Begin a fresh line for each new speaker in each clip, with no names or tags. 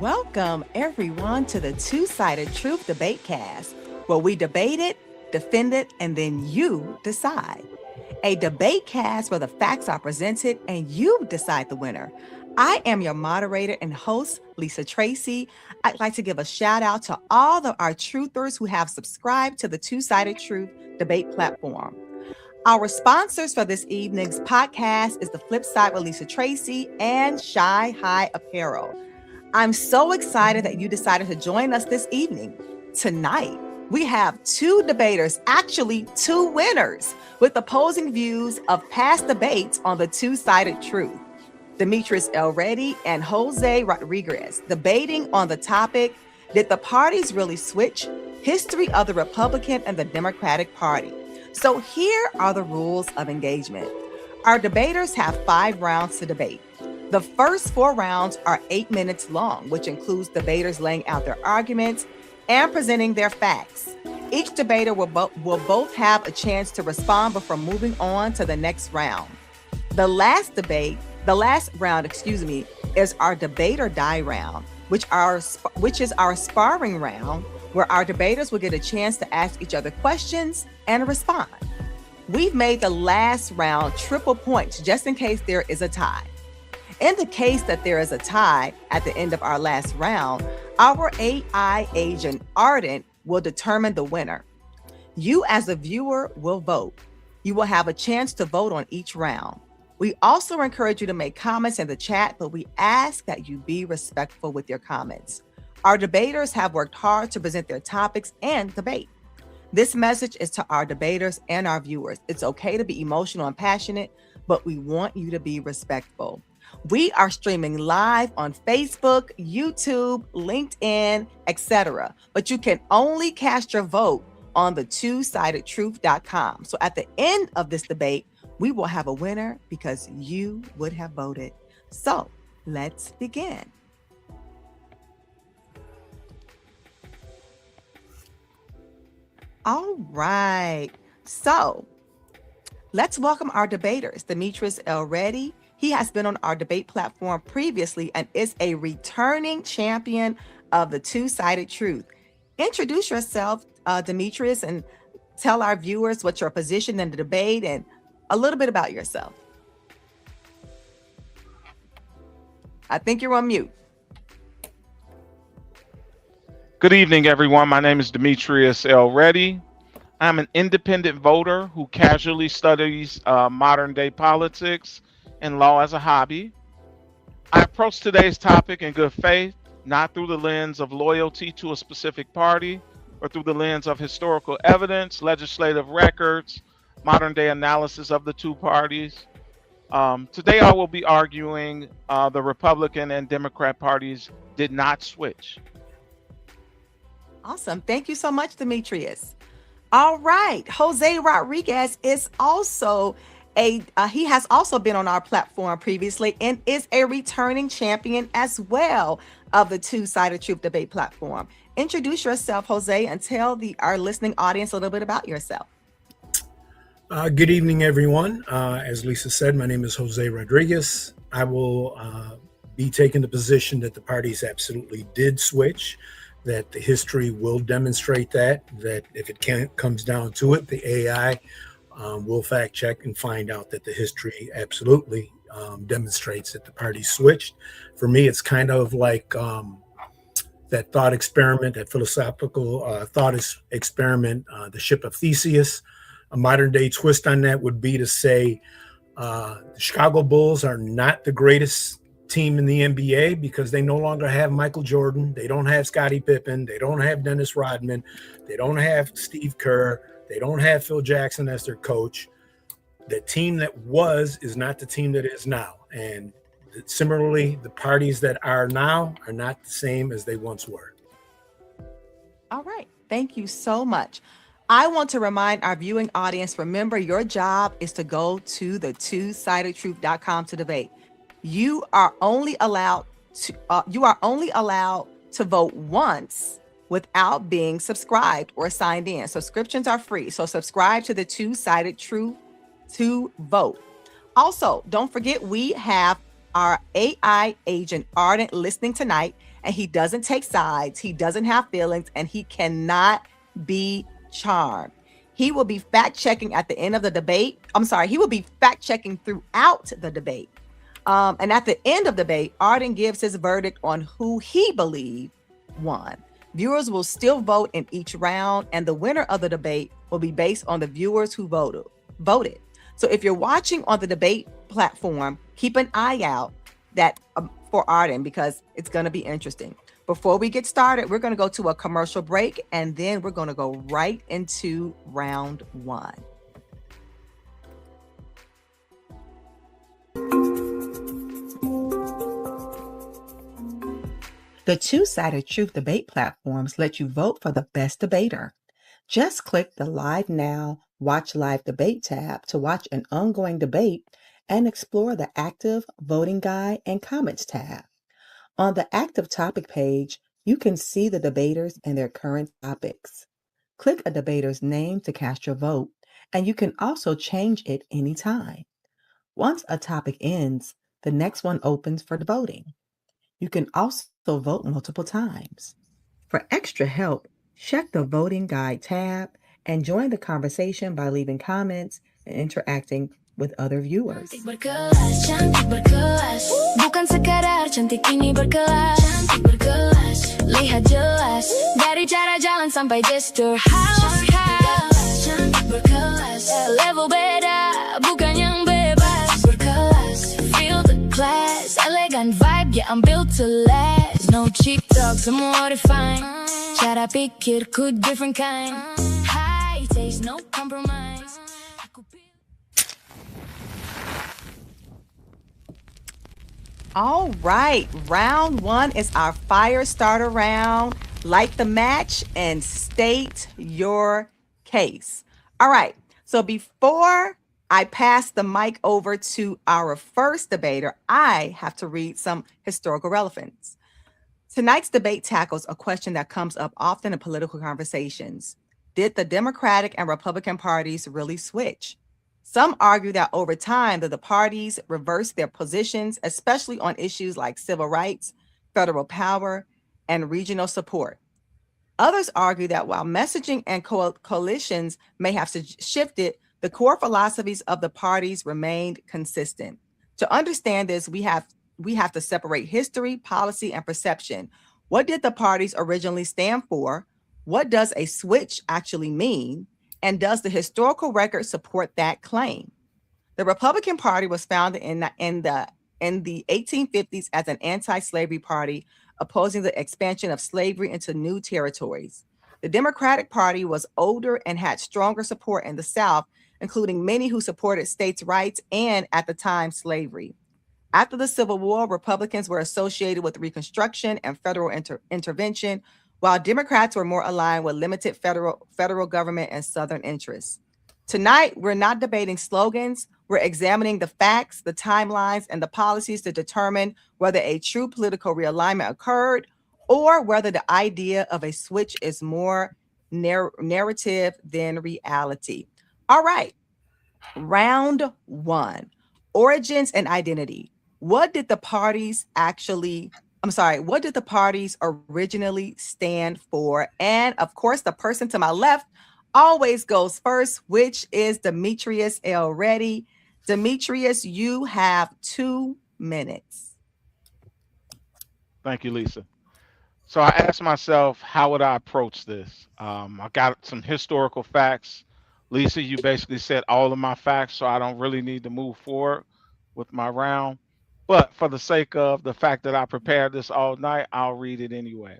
Welcome, everyone, to the Two-Sided Truth Debate Cast, where we debate it, defend it, and then you decide. A debate cast where the facts are presented and you decide the winner. I am your moderator and host, Lisa Tracy. I'd like to give a shout out to all of our truthers who have subscribed to the Two-Sided Truth Debate platform. Our sponsors for this evening's podcast is The Flip Side with Lisa Tracy and Shy High Apparel. I'm so excited that you decided to join us this evening. Tonight, we have two debaters, actually two winners, with opposing views of past debates on the two-sided truth. Demetrius Elready and Jose Rodriguez debating on the topic, did the parties really switch? History of the Republican and the Democratic Party. So here are the rules of engagement. Our debaters have 5 rounds to debate. The first 4 rounds are 8 minutes long, which includes debaters laying out their arguments and presenting their facts. Each debater will both have a chance to respond before moving on to the next round. The last round, is our debate or die round, which is our sparring round, where our debaters will get a chance to ask each other questions and respond. We've made the last round triple points just in case there is a tie. In the case that there is a tie at the end of our last round, our AI agent Ardent will determine the winner. You as a viewer will vote. You will have a chance to vote on each round. We also encourage you to make comments in the chat, but we ask that you be respectful with your comments. Our debaters have worked hard to present their topics and debate. This message is to our debaters and our viewers. It's okay to be emotional and passionate, but we want you to be respectful. We are streaming live on Facebook, YouTube, LinkedIn, etc. But you can only cast your vote on the twosidedtruth.com. So at the end of this debate, we will have a winner because you would have voted. So let's begin. All right. So let's welcome our debaters. Demetrius Elready. He has been on our debate platform previously and is a returning champion of the two-sided truth. Introduce yourself, Demetrius, and tell our viewers what's your position in the debate and a little bit about yourself. I think you're on mute.
Good evening, everyone. My name is Demetrius Elready. I'm an independent voter who casually studies modern day politics and law as a hobby. I approach today's topic in good faith, not through the lens of loyalty to a specific party or through the lens of historical evidence, legislative records, modern day analysis of the two parties. Today I will be arguing the Republican and Democrat parties did not switch.
Awesome. Thank you so much, Demetrius. All right. Jose Rodriguez is also he has also been on our platform previously and is a returning champion as well of the Two-Sided Truth debate platform. Introduce yourself, Jose, and tell our listening audience a little bit about yourself.
Good evening, everyone. As Lisa said, my name is Jose Rodriguez. I will be taking the position that the parties absolutely did switch, that the history will demonstrate that if it comes down to it, the AI will fact check and find out that the history absolutely demonstrates that the parties switched. For me, it's kind of like that thought experiment, that philosophical thought experiment, the ship of Theseus. A modern day twist on that would be to say the Chicago Bulls are not the greatest team in the NBA because they no longer have Michael Jordan. They don't have Scottie Pippen. They don't have Dennis Rodman. They don't have Steve Kerr. They don't have Phil Jackson as their coach. The team that was is not the team that is now. And similarly, the parties that are now are not the same as they once were.
All right. Thank you so much. I want to remind our viewing audience, remember, your job is to go to the twosidedtruth.com to debate. You are only allowed to vote once without being subscribed or signed in. Subscriptions are free. So subscribe to the Two-Sided Truth to vote. Also, don't forget we have our AI agent Ardent listening tonight, and he doesn't take sides, he doesn't have feelings, and he cannot be charmed. He will be fact checking at the end of the debate. He will be fact checking throughout the debate. And at the end of the debate, Arden gives his verdict on who he believed won. Viewers will still vote in each round, and the winner of the debate will be based on the viewers who voted. voted. So if you're watching on the debate platform, keep an eye out that for Arden because it's going to be interesting. Before we get started, we're going to go to a commercial break and then we're going to go right into round one. The two-sided truth debate platforms let you vote for the best debater. Just click the Live Now, Watch Live Debate tab to watch an ongoing debate and explore the Active Voting Guide and Comments tab. On the Active Topic page, you can see the debaters and their current topics. Click a debater's name to cast your vote, and you can also change it anytime. Once a topic ends, the next one opens for voting. You can also vote multiple times. For extra help, check the Voting Guide tab and join the conversation by leaving comments and interacting with other viewers. Bukan sekadar cantik ini berkelas. Cantik berkelas. Lihat jelas dari cara jalan sampai gestur halus. Cantik berkelas. Level beda bukan yang bebas. Berkelas. Feel the class. Elegan vibe, yeah I'm built to last. No cheap talk, semua define. Cara pikirku different kind. High taste, no compromise. All right, round one is our fire starter round. Light the match and state your case. All right, so before I pass the mic over to our first debater, I have to read some historical relevance. Tonight's debate tackles a question that comes up often in political conversations. Did the Democratic and Republican parties really switch? Some argue that over time that the parties reversed their positions, especially on issues like civil rights, federal power, and regional support. Others argue that while messaging and coalitions may have shifted, the core philosophies of the parties remained consistent. To understand this, we have to separate history, policy, and perception. What did the parties originally stand for? What does a switch actually mean? And does the historical record support that claim? The Republican Party was founded in the 1850s as an anti-slavery party, opposing the expansion of slavery into new territories. The Democratic Party was older and had stronger support in the South, including many who supported states' rights and, at the time, slavery. After the Civil War, Republicans were associated with Reconstruction and federal intervention, while Democrats were more aligned with limited federal government and Southern interests. Tonight, we're not debating slogans. We're examining the facts, the timelines, and the policies to determine whether a true political realignment occurred or whether the idea of a switch is more narrative than reality. All right, round one, origins and identity. What did the parties originally stand for? And of course, the person to my left always goes first, which is Demetrius L. Reddy. Demetrius, you have 2 minutes.
Thank you, Lisa. So I asked myself, how would I approach this? I got some historical facts. Lisa, you basically said all of my facts, so I don't really need to move forward with my round. But for the sake of the fact that I prepared this all night, I'll read it anyway.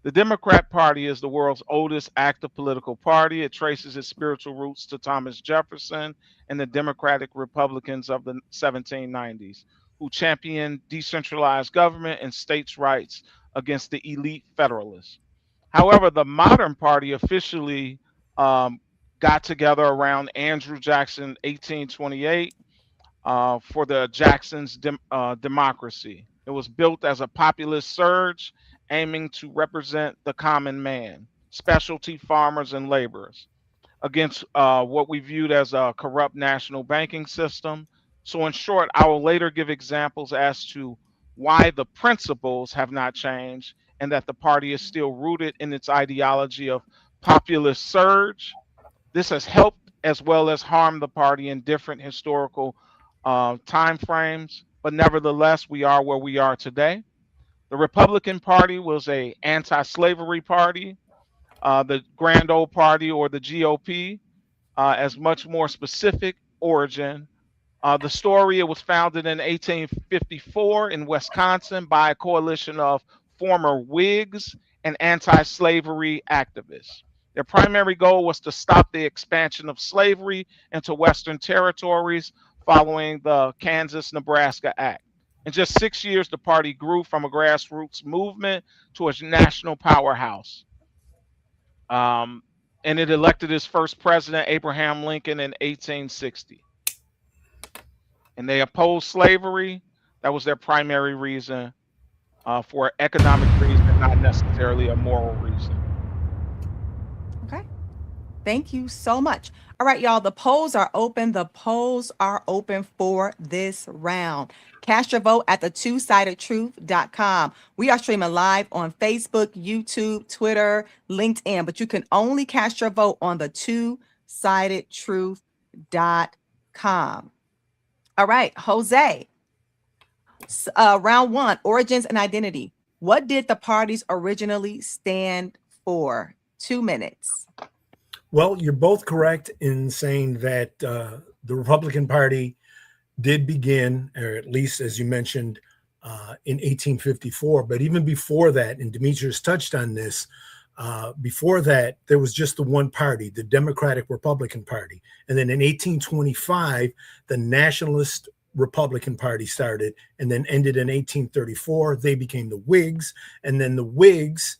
The Democrat Party is the world's oldest active political party. It traces its spiritual roots to Thomas Jefferson and the Democratic Republicans of the 1790s, who championed decentralized government and states' rights against the elite federalists. However, the modern party officially got together around Andrew Jackson, 1828, for the Jackson's democracy. It was built as a populist surge aiming to represent the common man, specialty farmers and laborers, against what we viewed as a corrupt national banking system. So in short, I will later give examples as to why the principles have not changed and that the party is still rooted in its ideology of populist surge. This has helped as well as harmed the party in different historical time frames, but nevertheless, we are where we are today. The Republican Party was a anti-slavery party. The Grand Old Party, or the GOP, as much more specific origin. The story, it was founded in 1854 in Wisconsin by a coalition of former Whigs and anti-slavery activists. Their primary goal was to stop the expansion of slavery into Western territories following the Kansas-Nebraska Act. In just 6 years, the party grew from a grassroots movement to a national powerhouse. Um, and it elected its first president, Abraham Lincoln, in 1860. And they opposed slavery. That was their primary reason, for economic reason, not necessarily a moral reason.
Okay. Thank you so much. All right, y'all, the polls are open. The polls are open for this round. Cast your vote at the two-sidedtruth.com. We are streaming live on Facebook, YouTube, Twitter, LinkedIn, but you can only cast your vote on the two-sidedtruth.com. All right, Jose, round one, origins and identity. What did the parties originally stand for? 2 minutes.
Well, you're both correct in saying that the Republican Party did begin, or at least as you mentioned, in 1854. But even before that, and Demetrius touched on this, before that, there was just the one party, the Democratic Republican Party. And then in 1825, the Nationalist Republican Party started and then ended in 1834. They became the Whigs. And then the Whigs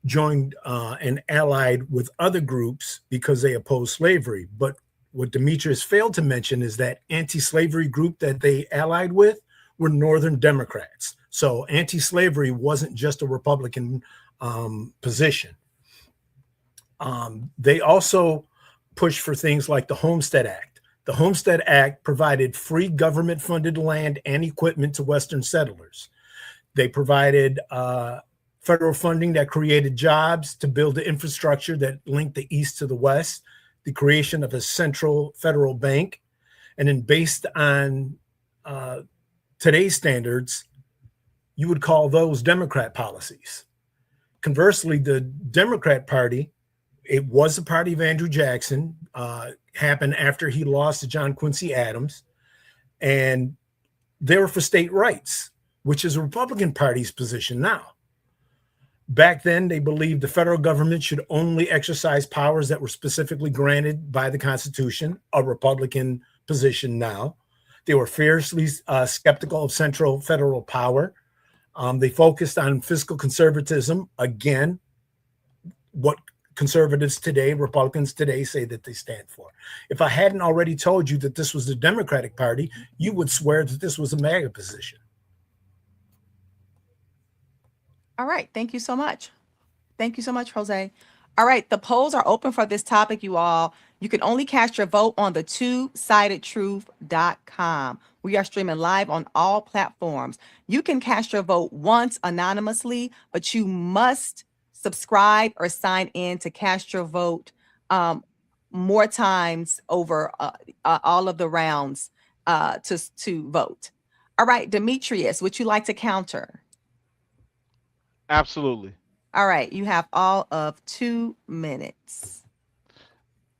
joined and allied with other groups because they opposed slavery. But what Demetrius failed to mention is that anti-slavery group that they allied with were Northern Democrats. So anti-slavery wasn't just a Republican position. They also pushed for things like the Homestead Act. The Homestead Act provided free government-funded land and equipment to Western settlers. They provided federal funding that created jobs to build the infrastructure that linked the East to the West, the creation of a central federal bank, and then based on today's standards, you would call those Democrat policies. Conversely, the Democrat Party, it was the party of Andrew Jackson, happened after he lost to John Quincy Adams, and they were for state rights, which is the Republican Party's position now. Back then, they believed the federal government should only exercise powers that were specifically granted by the Constitution, a Republican position now. They were fiercely skeptical of central federal power. They focused on fiscal conservatism. Again, what conservatives today, Republicans today say that they stand for. If I hadn't already told you that this was the Democratic Party, you would swear that this was a MAGA position.
All right. Thank you so much. Thank you so much, Jose. All right. The polls are open for this topic, you all. You can only cast your vote on the two-sidedtruth.com. We are streaming live on all platforms. You can cast your vote once anonymously, but you must subscribe or sign in to cast your vote more times over all of the rounds to vote. All right, Demetrius, would you like to counter?
Absolutely.
All right, you have all of 2 minutes.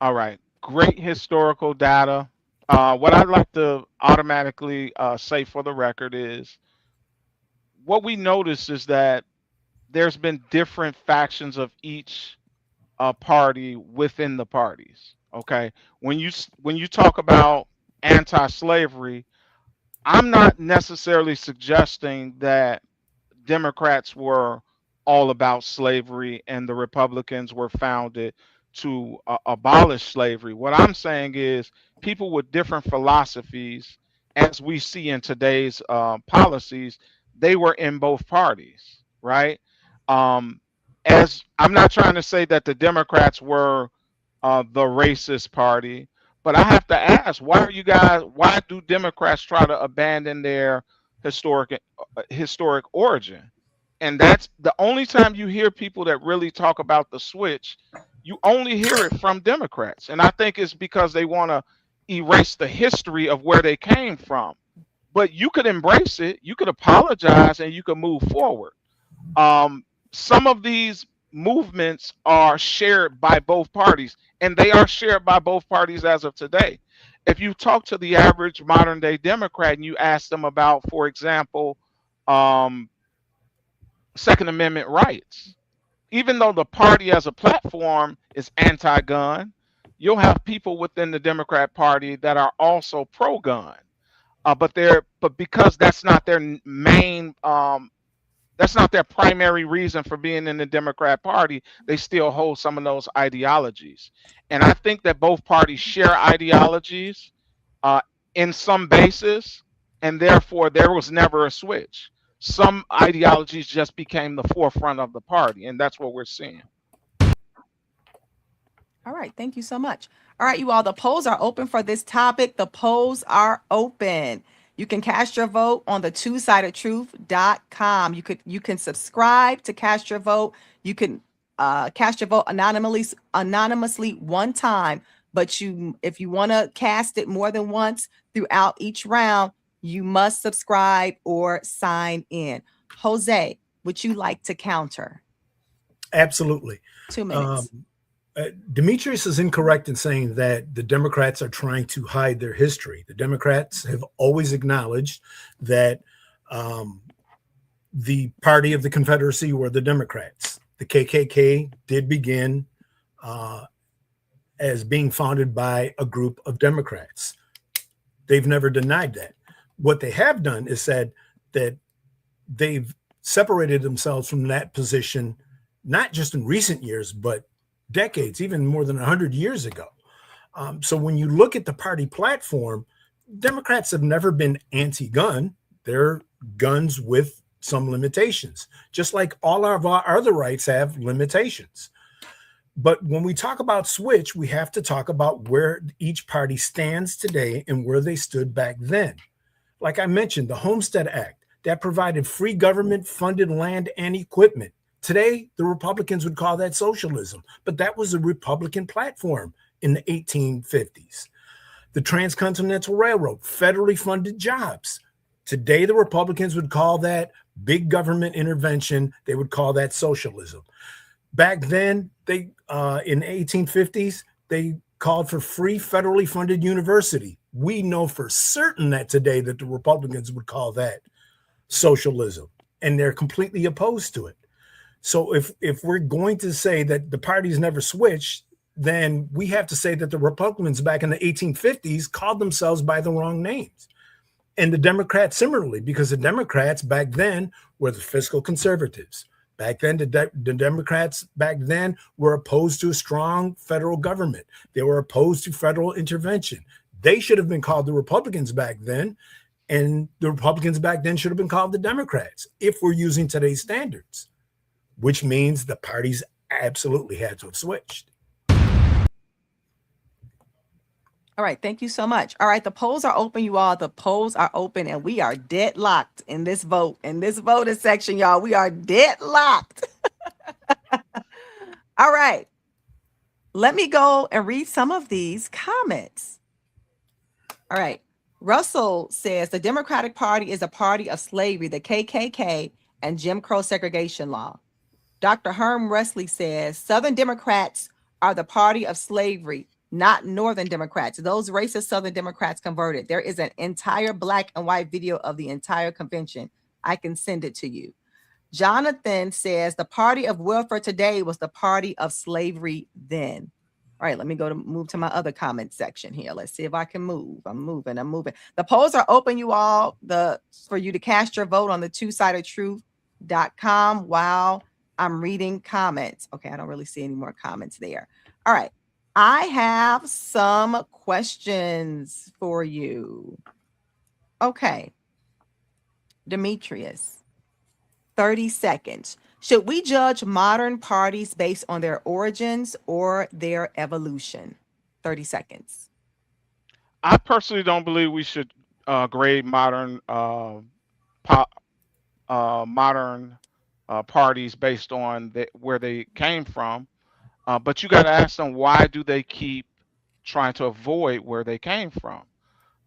All right. Great historical data. What I'd like to automatically say for the record is what we notice is that there's been different factions of each party within the parties. Okay. When you talk about anti-slavery, I'm not necessarily suggesting that Democrats were all about slavery and the Republicans were founded to abolish slavery. What I'm saying is people with different philosophies, as we see in today's policies, they were in both parties, right? As I'm not trying to say that the Democrats were the racist party, but I have to ask, why do Democrats try to abandon their historic origin? And that's the only time you hear people that really talk about the switch. You only hear it from Democrats. And I think it's because they want to erase the history of where they came from. But you could embrace it, you could apologize, and you could move forward. Some of these movements are shared by both parties, and they are shared by both parties as of today. If you talk to the average modern day Democrat and you ask them about, for example, um, Second Amendment rights, even though the party as a platform is anti gun, you'll have people within the Democrat Party that are also pro gun. But because that's not their primary reason for being in the Democrat Party, they still hold some of those ideologies. And I think that both parties share ideologies uh, in some basis, and therefore there was never a switch. Some ideologies just became the forefront of the party, and that's what we're seeing.
All right, thank you so much. All right, you all, the polls are open for this topic. The polls are open. You can cast your vote on the two-sidedtruth.com. You can subscribe to cast your vote. You can cast your vote anonymously one time, but if you want to cast it more than once throughout each round, you must subscribe or sign in. Jose, would you like to counter?
Absolutely.
2 minutes.
Demetrius is incorrect in saying that the Democrats are trying to hide their history. The Democrats have always acknowledged that the party of the Confederacy were the Democrats. The KKK did begin as being founded by a group of Democrats. They've never denied that. What they have done is said that they've separated themselves from that position, not just in recent years, but decades, even more than 100 years ago. So when you look at the party platform, Democrats have never been anti-gun. They're guns with some limitations, just like all of our other rights have limitations. But when we talk about switch, we have to talk about where each party stands today and where they stood back then. Like I mentioned, the Homestead Act, that provided free government-funded land and equipment. Today, the Republicans would call that socialism, but that was a Republican platform in the 1850s. The Transcontinental Railroad, federally funded jobs. Today, the Republicans would call that big government intervention. They would call that socialism. Back then, in the 1850s, they called for free federally funded university. We know for certain that today that the Republicans would call that socialism, and they're completely opposed to it. So if we're going to say that the parties never switched, then we have to say that the Republicans back in the 1850s called themselves by the wrong names. And the Democrats similarly, because the Democrats back then were the fiscal conservatives. Back then, the Democrats back then were opposed to a strong federal government. They were opposed to federal intervention. They should have been called the Republicans back then, and the Republicans back then should have been called the Democrats if we're using today's standards, which means the parties absolutely had to have switched.
All right, thank you so much. All right, the polls are open, you all. The polls are open, and we are deadlocked in this vote. In this voting section, y'all, we are deadlocked. All right, let me go and read some of these comments. All right, Russell says the Democratic Party is a party of slavery, the KKK, and Jim Crow segregation law. Dr. Herm Wesley says Southern Democrats are the party of slavery, not Northern Democrats. Those racist Southern Democrats converted. There is an entire black and white video of the entire convention. I can send it to you. Jonathan says the party of welfare today was the party of slavery then. All right, let me move to my other comment section here. Let's see if I can move. I'm moving. The polls are open, you all, for you to cast your vote on the two-sidedtruth.com while I'm reading comments. Okay, I don't really see any more comments there. All right. I have some questions for you. Okay. Demetrius, 30 seconds. Should we judge modern parties based on their origins or their evolution? 30 seconds.
I personally don't believe we should grade modern parties based on where they came from. But you got to ask them, why do they keep trying to avoid where they came from?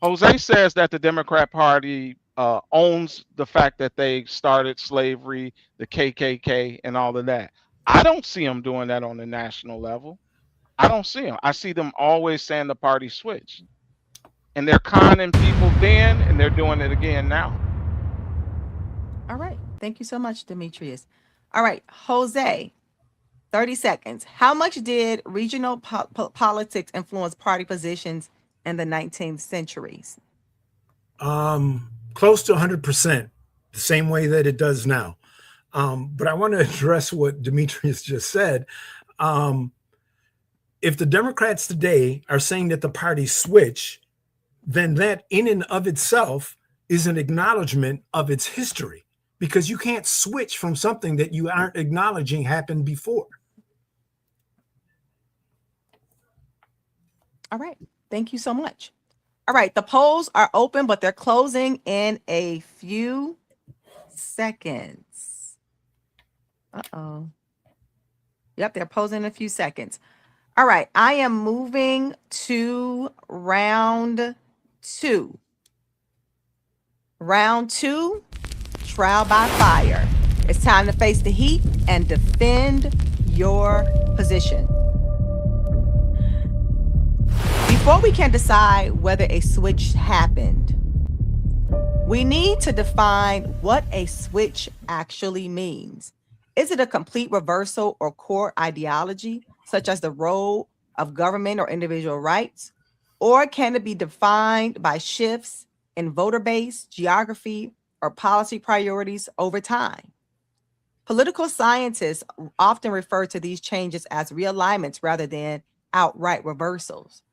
Jose says that the Democrat Party owns the fact that they started slavery, the KKK, and all of that. I don't see them doing that on the national level. I don't see them. I see them always saying the party switched. And they're conning people then, and they're doing it again now.
All right. Thank you so much, Demetrius. All right, Jose, 30 seconds. How much did regional politics influence party positions in the 19th centuries?
Close to 100%, the same way that it does now. But I want to address what Demetrius just said. If the Democrats today are saying that the party switch, then that in and of itself is an acknowledgement of its history, because you can't switch from something that you aren't acknowledging happened before.
All right. Thank you so much. All right. The polls are open, but they're closing in a few seconds. Uh-oh. Yep, they're posing in a few seconds. All right. I am moving to round 2. Round 2, trial by fire. It's time to face the heat and defend your position. Before we can decide whether a switch happened, we need to define what a switch actually means. Is it a complete reversal or core ideology, such as the role of government or individual rights? Or can it be defined by shifts in voter base, geography, or policy priorities over time? Political scientists often refer to these changes as realignments rather than outright reversals.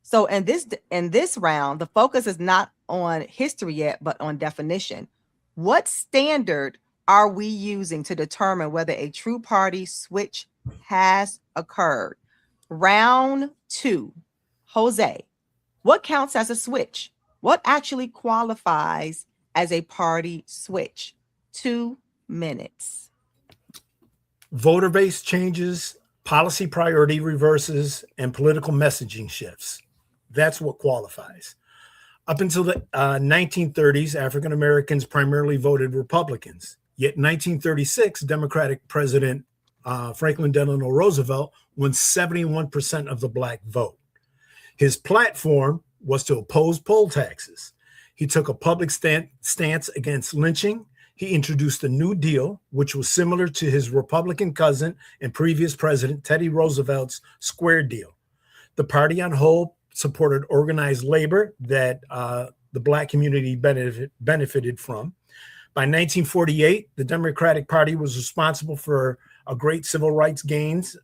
So in this round, the focus is not on history yet, but on definition. What standard are we using to determine whether a true party switch has occurred? Round 2, Jose, what counts as a switch? What actually qualifies as a party switch? 2 minutes.
Voter base changes, policy priority reverses, and political messaging shifts. That's what qualifies. Up until the 1930s, African Americans primarily voted Republicans. Yet in 1936, Democratic President Franklin Delano Roosevelt won 71% of the Black vote. His platform was to oppose poll taxes. He took a public stance against lynching. He introduced the New Deal, which was similar to his Republican cousin and previous president Teddy Roosevelt's Square Deal. The party on whole supported organized labor that the Black community benefited from. By 1948, the Democratic Party was responsible for a great civil rights gains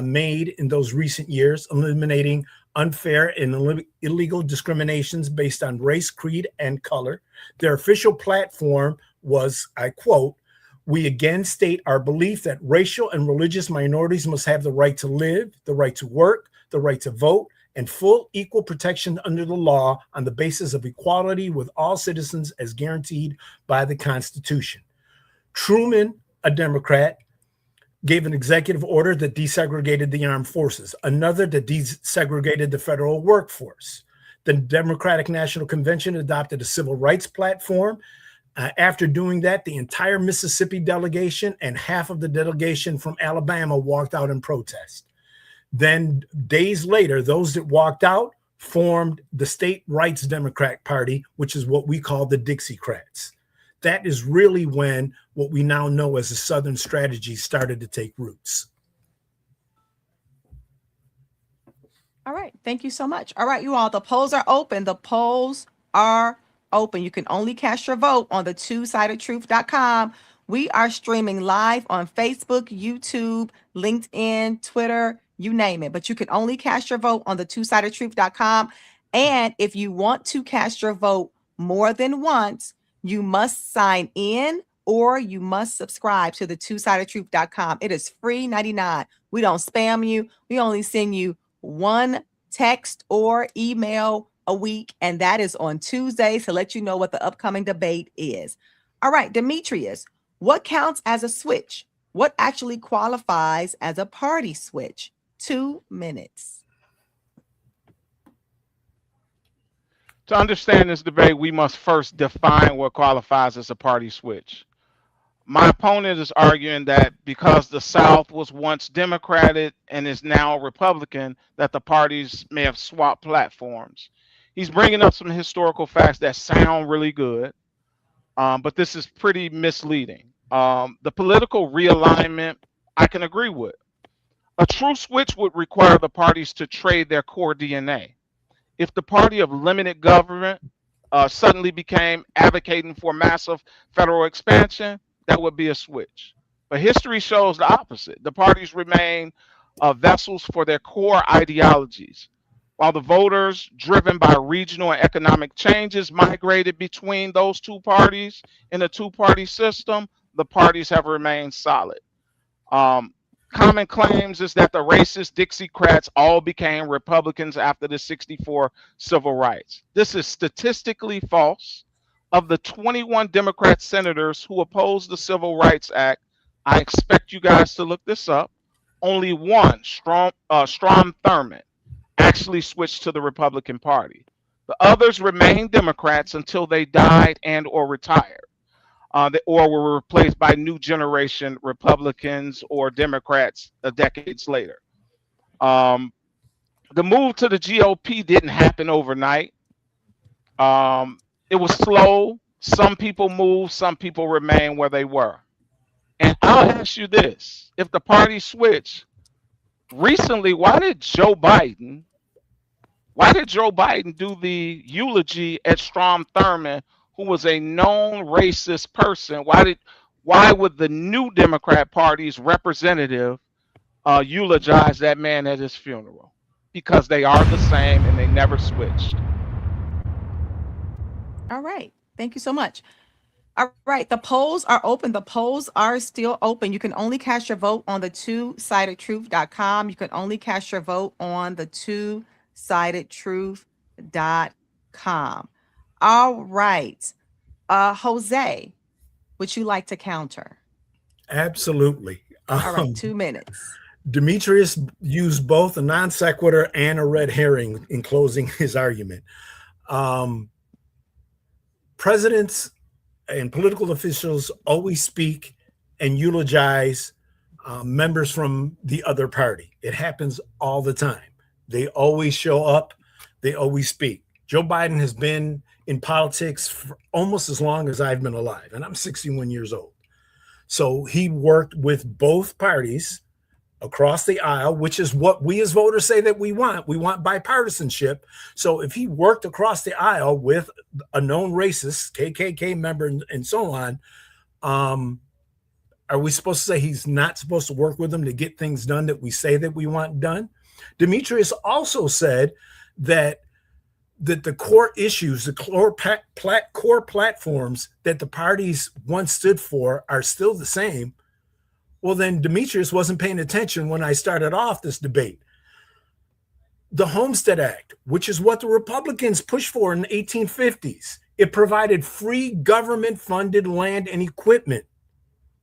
made in those recent years, eliminating unfair and illegal discriminations based on race, creed, and color. Their official platform was, I quote, "We again state our belief that racial and religious minorities must have the right to live, the right to work, the right to vote, and full equal protection under the law on the basis of equality with all citizens as guaranteed by the Constitution." Truman, a Democrat, gave an executive order that desegregated the armed forces, another that desegregated the federal workforce. The Democratic National Convention adopted a civil rights platform. After doing that, the entire Mississippi delegation and half of the delegation from Alabama walked out in protest. Then days later, those that walked out formed the State Rights Democrat Party, which is what we call the Dixiecrats. That is really when what we now know as the Southern strategy started to take roots.
All right. Thank you so much. All right, you all, the polls are open. The polls are open. You can only cast your vote on the twosidedtruth.com. We are streaming live on Facebook, YouTube, LinkedIn, Twitter, you name it. But you can only cast your vote on the twosidedtruth.com. And if you want to cast your vote more than once, you must sign in or you must subscribe to the twosidedtruth.com. It is free 99. We don't spam you. We only send you one text or email a week, and that is on Tuesdays to let you know what the upcoming debate is. All right, Demetrius, what counts as a switch? What actually qualifies as a party switch? 2 minutes.
To understand this debate, we must first define what qualifies as a party switch. My opponent is arguing that because the South was once Democratic and is now Republican, that the parties may have swapped platforms. He's bringing up some historical facts that sound really good, but this is pretty misleading. The political realignment, I can agree with. A true switch would require the parties to trade their core DNA. If the party of limited government suddenly became advocating for massive federal expansion, that would be a switch. But history shows the opposite. The parties remain vessels for their core ideologies. While the voters, driven by regional and economic changes, migrated between those two parties in a two-party system, the parties have remained solid. Um, Common claims is that the racist Dixiecrats all became Republicans after the 64 civil rights. This is statistically false. Of the 21 Democrat senators who opposed the Civil Rights Act, I expect you guys to look this up. Only one, Strom Thurmond, actually switched to the Republican Party. The others remained Democrats until they died and or retired, or were replaced by new generation Republicans or Democrats decades later. Um, the move to the GOP didn't happen overnight. It was slow. Some people moved, some people remained where they were. And I'll ask you this: if the party switched recently, why did Joe Biden do the eulogy at Strom Thurmond, who was a known racist person? Why would the new Democrat Party's representative eulogize that man at his funeral? Because they are the same and they never switched.
All right. Thank you so much. All right. The polls are open. The polls are still open. You can only cast your vote on the two-sidedtruth.com. You can only cast your vote on the two-sidedtruth.com. All right. Jose, would you like to counter?
Absolutely.
All right. 2 minutes.
Demetrius used both a non sequitur and a red herring in closing his argument. Presidents and political officials always speak and eulogize members from the other party. It happens all the time. They always show up. They always speak. Joe Biden has been in politics for almost as long as I've been alive, and I'm 61 years old. So he worked with both parties across the aisle, which is what we as voters say that we want. We want bipartisanship. So if he worked across the aisle with a known racist, KKK member, and so on, are we supposed to say he's not supposed to work with them to get things done that we say that we want done? Demetrius also said that the core issues, the core platforms that the parties once stood for are still the same. Well, then Demetrius wasn't paying attention when I started off this debate. The Homestead Act, which is what the Republicans pushed for in the 1850s, it provided free government-funded land and equipment.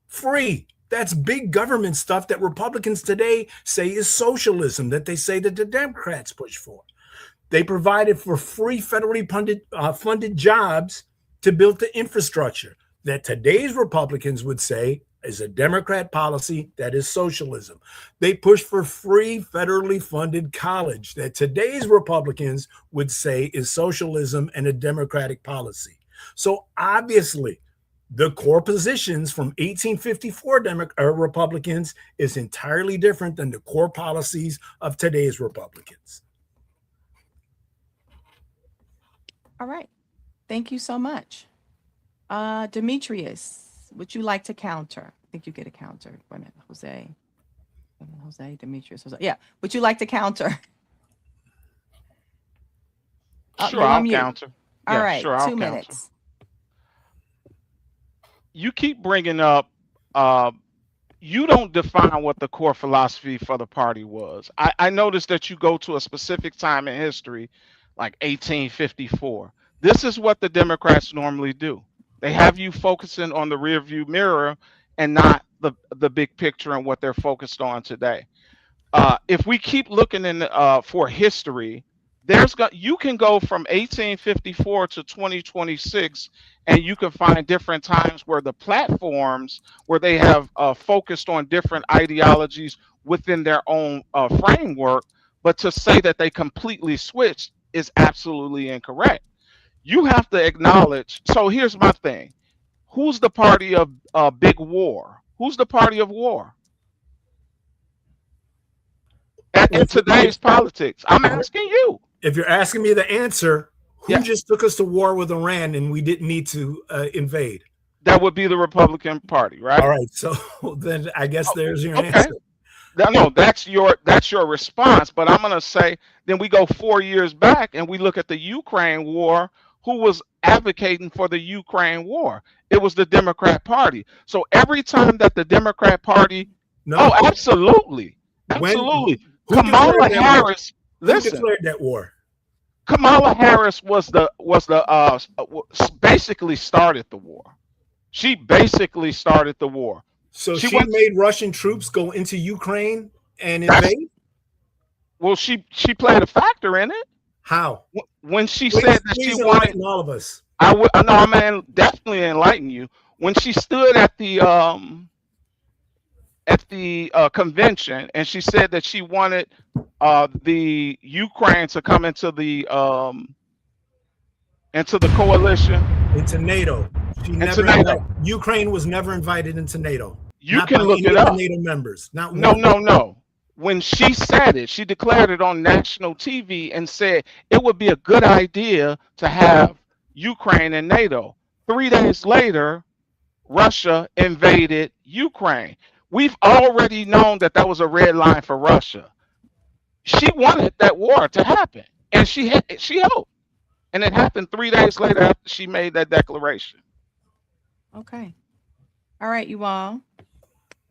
Free. That's big government stuff that Republicans today say is socialism, that they say that the Democrats push for. They provided for free federally funded jobs to build the infrastructure that today's Republicans would say is a Democrat policy that is socialism. They pushed for free federally funded college that today's Republicans would say is socialism and a Democratic policy. So obviously, the core positions from 1854 Republicans is entirely different than the core policies of today's Republicans.
All right. Thank you so much. Demetrius, would you like to counter? I think you get a counter. Wait a minute, Jose, Demetrius, Jose. Yeah. Would you like to counter?
Sure, I'll counter.
All right,
sure, I'll
2 minutes.
You keep bringing up, you don't define what the core philosophy for the party was. I noticed that you go to a specific time in history, like 1854. This is what the Democrats normally do. They have you focusing on the rearview mirror and not the big picture and what they're focused on today. If we keep looking for history, You can go from 1854 to 2026, and you can find different times where the platforms where they have focused on different ideologies within their own framework. But to say that they completely switched is absolutely incorrect. You have to acknowledge. So here's my thing: who's the party of big war? Who's the party of war
Well,
in today's politics? I'm asking you.
if you're asking me the answer, who
Yeah,
just took us to war with Iran and we didn't need to invade?
that would be the Republican Party,
All
right?
right, so then I guess there's your
Okay.
answer.
No, that's your response. But I'm gonna say then we go 4 years back and we look at the Ukraine war. Who was advocating for the Ukraine war? It was the Democrat Party. So every time that the Democrat Party,
No,
oh, absolutely,
when
absolutely,
who declared
Kamala
that war?
Harris.
Who
Listen,
declared that war?
Kamala Harris was the basically started the war. She basically started the war.
So
She
she
went.
made Russian troops go into Ukraine and
That's
invade?
well, she played a factor in it.
How?
When she
Please,
said that she
please
wanted,
enlighten all of us.
I know I'm gonna definitely enlighten you. When she stood at the convention and she said that she wanted the Ukraine to come into the coalition,
Into NATO. She
into
never
NATO.
Ukraine was never invited into NATO.
You
Not
can
by
look
any
it
of the
up.
NATO members. Not
No,
one.
no, no. When she said it, she declared it on national TV and said it would be a good idea to have Ukraine and NATO. 3 days later, Russia invaded Ukraine. We've already known that that was a red line for Russia. She wanted that war to happen, and she hoped, and it happened 3 days later after she made that declaration.
Okay. All right, you all.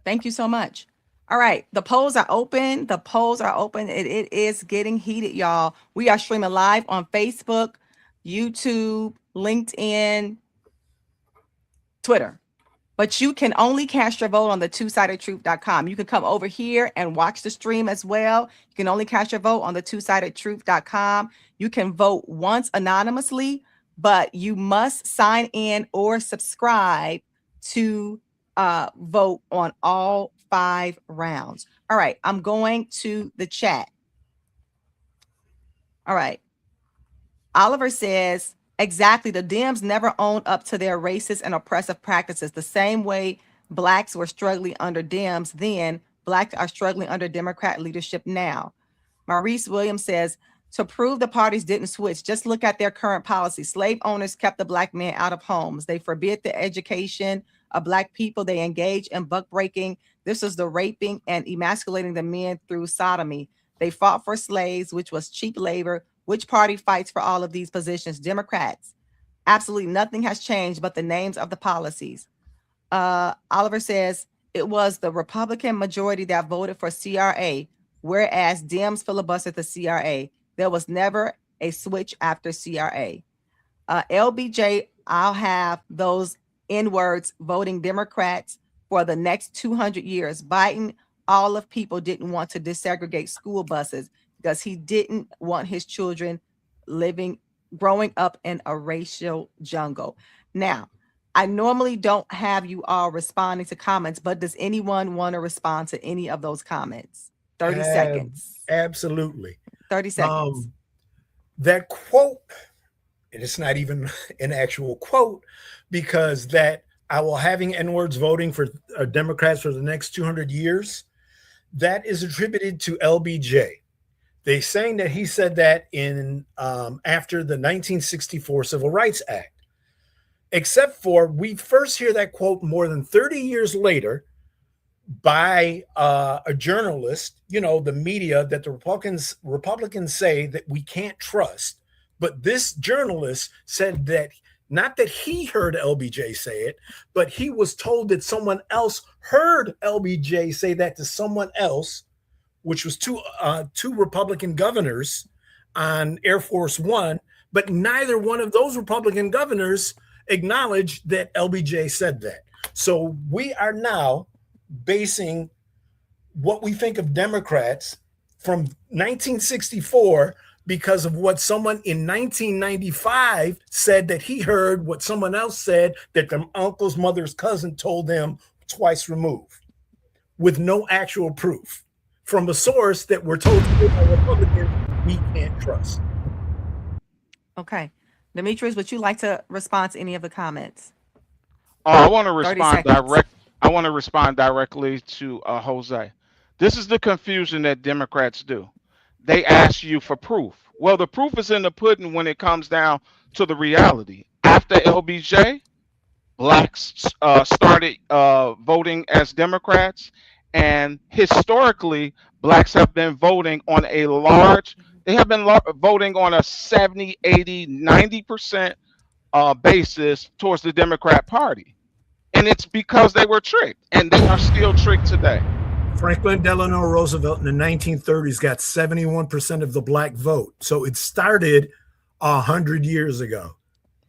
Thank you so much. All right, the polls are open. The polls are open. It is getting heated, y'all. We are streaming live on Facebook, YouTube, LinkedIn, Twitter. But you can only cast your vote on the two-sidedtruth.com. You can come over here and watch the stream as well. You can only cast your vote on the two-sidedtruth.com. You can vote once anonymously, but you must sign in or subscribe to vote on all 5 rounds. All right, I'm going to the chat. All right. Oliver says, exactly, the Dems never owned up to their racist and oppressive practices. The same way blacks were struggling under Dems then, blacks are struggling under Democrat leadership now. Maurice Williams says, to prove the parties didn't switch, just look at their current policy. Slave owners kept the black men out of homes. They forbid the education of black people. They engage in buck breaking. This is the raping and emasculating the men through sodomy. They fought for slaves, which was cheap labor. Which party fights for all of these positions? Democrats. Absolutely nothing has changed but the names of the policies. Oliver says it was the Republican majority that voted for CRA, whereas Dems filibustered the CRA. There was never a switch after CRA. LBJ, I'll have those N-words voting Democrats for the next 200 years. Biden, all of people didn't want to desegregate school buses because he didn't want his children growing up in a racial jungle. Now, I normally don't have you all responding to comments, but does anyone want to respond to any of those comments? 30 seconds.
Absolutely.
30 seconds.
That quote, and it's not even an actual quote, because that I will having N-words voting for Democrats for the next 200 years, that is attributed to LBJ. They saying that he said that in after the 1964 Civil Rights Act, except for we first hear that quote more than 30 years later by a journalist, the media that the Republicans say that we can't trust. But this journalist said that not that he heard LBJ say it, but he was told that someone else heard LBJ say that to someone else, which was two Republican governors on Air Force One, but neither one of those Republican governors acknowledged that LBJ said that. So we are now basing what we think of Democrats from 1964 because of what someone in 1995 said that he heard what someone else said that the uncle's mother's cousin told him twice removed, with no actual proof from a source that we're told by Republicans we can't trust.
Okay. Demetrius, would you like to respond to any of the comments?
I want to
30
respond
seconds.
direct. I want to respond directly to Jose. This is the confusion that Democrats do. They ask you for proof. Well, the proof is in the pudding when it comes down to the reality. After LBJ, blacks started voting as Democrats, and historically, blacks have been voting on a large. They have been voting on a 70, 80, 90% basis towards the Democrat Party, and it's because they were tricked, and they are still tricked today.
Franklin Delano Roosevelt in the 1930s got 71% of the black vote. So it started 100 years ago.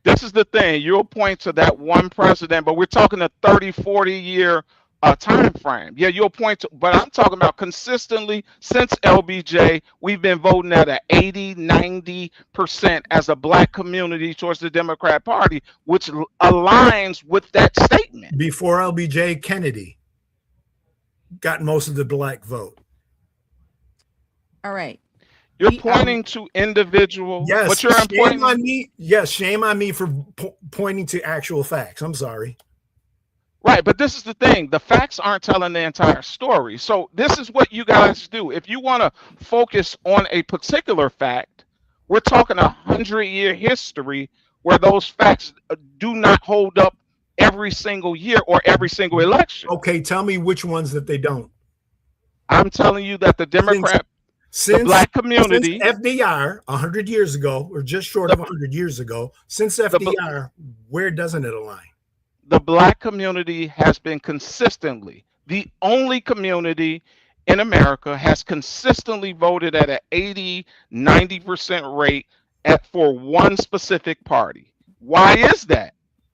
This is the thing. You'll point to that one president, but we're talking a 30, 40-year time frame. Yeah, you'll point to, but I'm talking about consistently since LBJ, we've been voting at an 80, 90% as a black community towards the Democrat Party, which aligns with that statement.
Before LBJ, Kennedy got most of the black vote.
All right.
You're pointing to individual,
yes,
but you're
shame on me. Yes, shame on me for pointing to actual facts. I'm sorry.
Right, but this is the thing. The facts aren't telling the entire story. So this is what you guys do. If you want to focus on a particular fact, we're talking 100-year history where those facts do not hold up every single year or every single election.
Okay, tell me which ones that they don't.
I'm telling you that the Democrat, the black community,
since FDR 100 years ago, or just short of 100 years ago, since FDR, where doesn't it align?
The black community has been consistently the only community in America has consistently voted at an 80, 90% rate for one specific party. Why is that?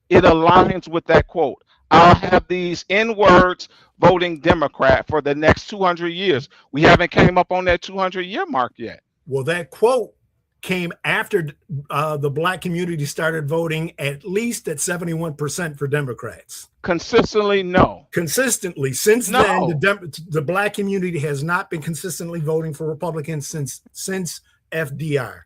It aligns with that quote. I'll have these N words voting Democrat for the next 200 years. We haven't came up on that 200-year mark yet.
Well, that quote came after the black community started voting at least at 71% for Democrats.
Consistently, no.
Consistently. Since then, the black community has not been consistently voting for Republicans since FDR.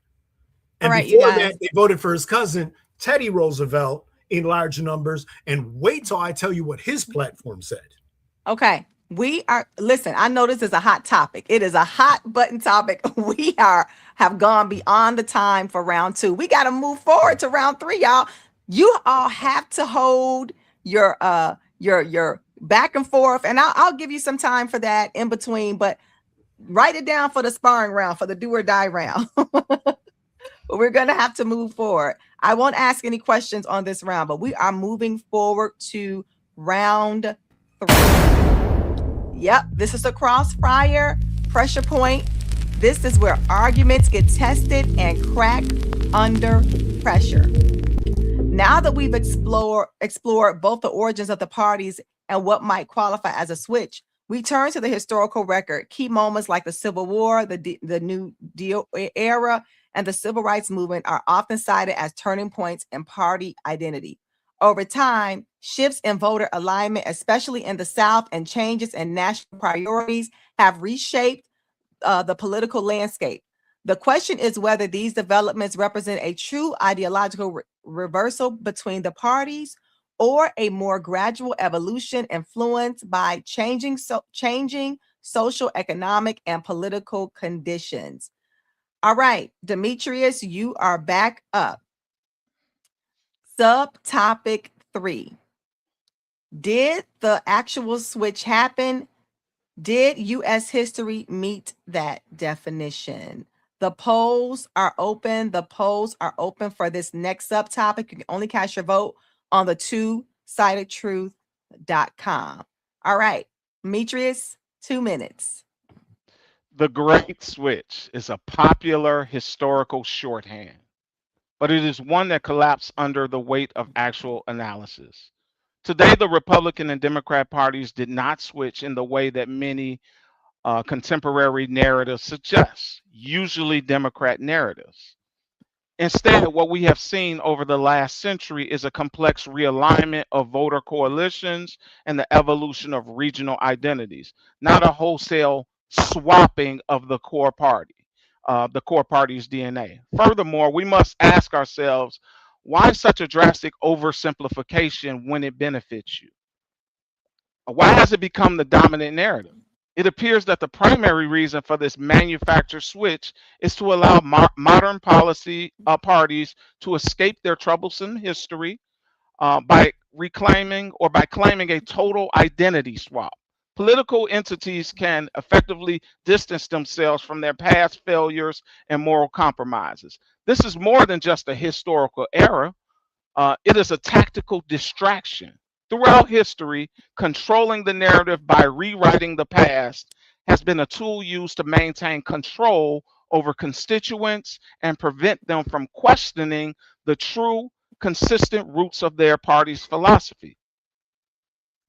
And before that, they voted for his cousin, Teddy Roosevelt, in large numbers. And wait till I tell you what his platform said.
Okay. Listen, I know this is a hot topic. It is a hot button topic. We have gone beyond the time for round 2. We got to move forward to round 3, y'all. You all have to hold your back and forth, and I'll give you some time for that in between, but write it down for the sparring round, for the do or die round. But we're going to have to move forward. I won't ask any questions on this round, but we are moving forward to round 3. Yep, this is the crossfire pressure point. This is where arguments get tested and cracked under pressure. Now that we've explored both the origins of the parties and what might qualify as a switch, we turn to the historical record. Key moments like the Civil War, the New Deal era, and the Civil Rights Movement are often cited as turning points in party identity. Over time, shifts in voter alignment, especially in the South, and changes in national priorities have reshaped the political landscape. The question is whether these developments represent a true ideological reversal between the parties or a more gradual evolution influenced by changing social, economic, and political conditions. All right, Demetrius, you are back up. Subtopic 3. Did the actual switch happen? Did U.S. history meet that definition? The polls are open. The polls are open for this next subtopic. You can only cast your vote on the twosidedtruth.com. All right, Demetrius, 2 minutes.
The Great Switch is a popular historical shorthand, but it is one that collapsed under the weight of actual analysis. Today, the Republican and Democrat parties did not switch in the way that many contemporary narratives suggest, usually Democrat narratives. Instead, what we have seen over the last century is a complex realignment of voter coalitions and the evolution of regional identities, not a wholesale swapping of the core party's DNA. Furthermore, we must ask ourselves, why such a drastic oversimplification when it benefits you? Why has it become the dominant narrative? It appears that the primary reason for this manufactured switch is to allow modern policy parties to escape their troublesome history by reclaiming or by claiming a total identity swap. Political entities can effectively distance themselves from their past failures and moral compromises. This is more than just a historical error. It is a tactical distraction. Throughout history, controlling the narrative by rewriting the past has been a tool used to maintain control over constituents and prevent them from questioning the true, consistent roots of their party's philosophy.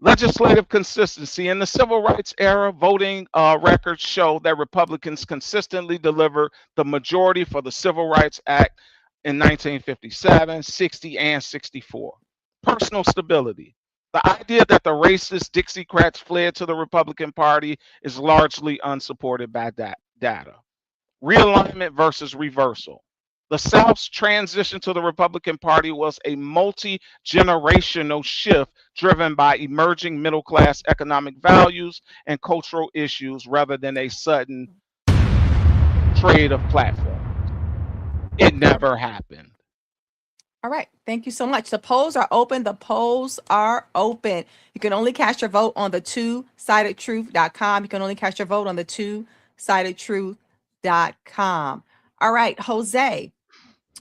Legislative consistency. In the civil rights era, voting records show that Republicans consistently delivered the majority for the Civil Rights Act in 1957, 60, and 64. Personal stability. The idea that the racist Dixiecrats fled to the Republican Party is largely unsupported by data. Realignment versus reversal. The South's transition to the Republican Party was a multi generational shift driven by emerging middle class economic values and cultural issues rather than a sudden trade of platforms. It never happened.
All right. Thank you so much. The polls are open. The polls are open. You can only cast your vote on the two-sidedtruth.com. You can only cast your vote on the two-sidedtruth.com. All right, Jose.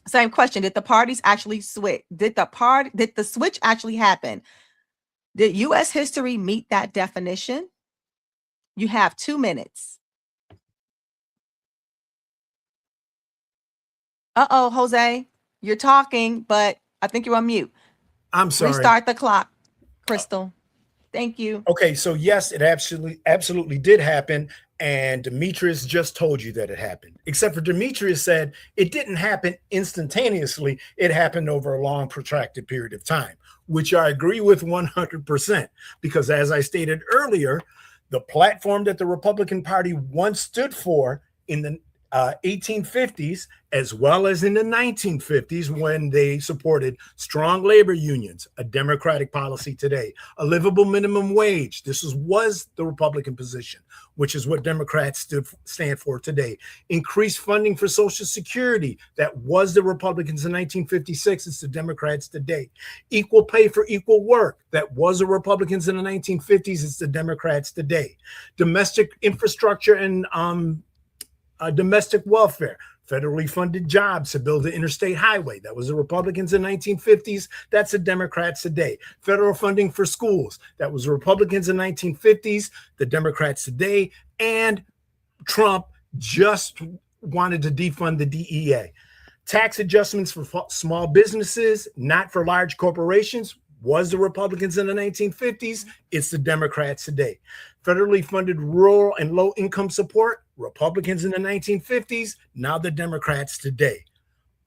Same question. Did the parties actually switch? Did the switch actually happen? Did U.S. history meet that definition? You have 2 minutes. Uh-oh, Jose. You're talking, but I think you're on mute.
I'm sorry.
Restart the clock, Crystal. Thank you.
Okay, so yes, it absolutely did happen. And Demetrius just told you that it happened. Except for Demetrius said it didn't happen instantaneously. It happened over a long, protracted period of time, which I agree with 100%. Because as I stated earlier, the platform that the Republican Party once stood for in the 1850s, as well as in the 1950s, when they supported strong labor unions, a democratic policy today, a livable minimum wage. This was the Republican position, which is what Democrats stand for today. Increased funding for Social Security. That was the Republicans in 1956. It's the Democrats today. Equal pay for equal work. That was the Republicans in the 1950s. It's the Democrats today. Domestic infrastructure and domestic welfare, federally funded jobs to build the interstate highway. That was the Republicans in the 1950s. That's the Democrats today. Federal funding for schools. That was the Republicans in the 1950s, the Democrats today. And Trump just wanted to defund the DEA. Tax adjustments for small businesses, not for large corporations, was the Republicans in the 1950s. It's the Democrats today. Federally funded rural and low-income support, Republicans in the 1950s, now the Democrats today.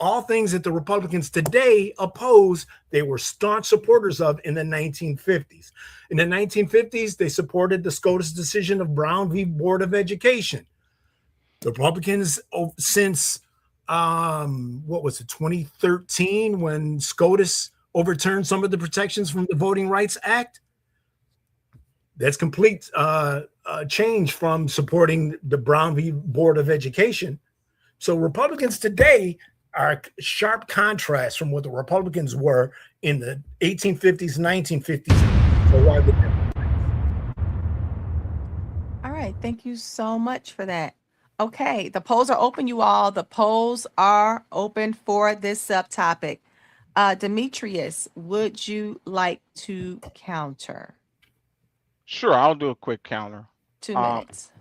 All things that the Republicans today oppose, they were staunch supporters of in the 1950s. In the 1950s, they supported the SCOTUS decision of Brown v. Board of Education. The Republicans, since, 2013, when SCOTUS overturned some of the protections from the Voting Rights Act, that's complete change from supporting the Brown v. Board of Education. So Republicans today are a sharp contrast from what the Republicans were in the 1850s, 1950s.
All right. Thank you so much for that. Okay. The polls are open, you all. The polls are open for this subtopic. Demetrius, would you like to counter?
Sure, I'll do a quick counter.
2 minutes.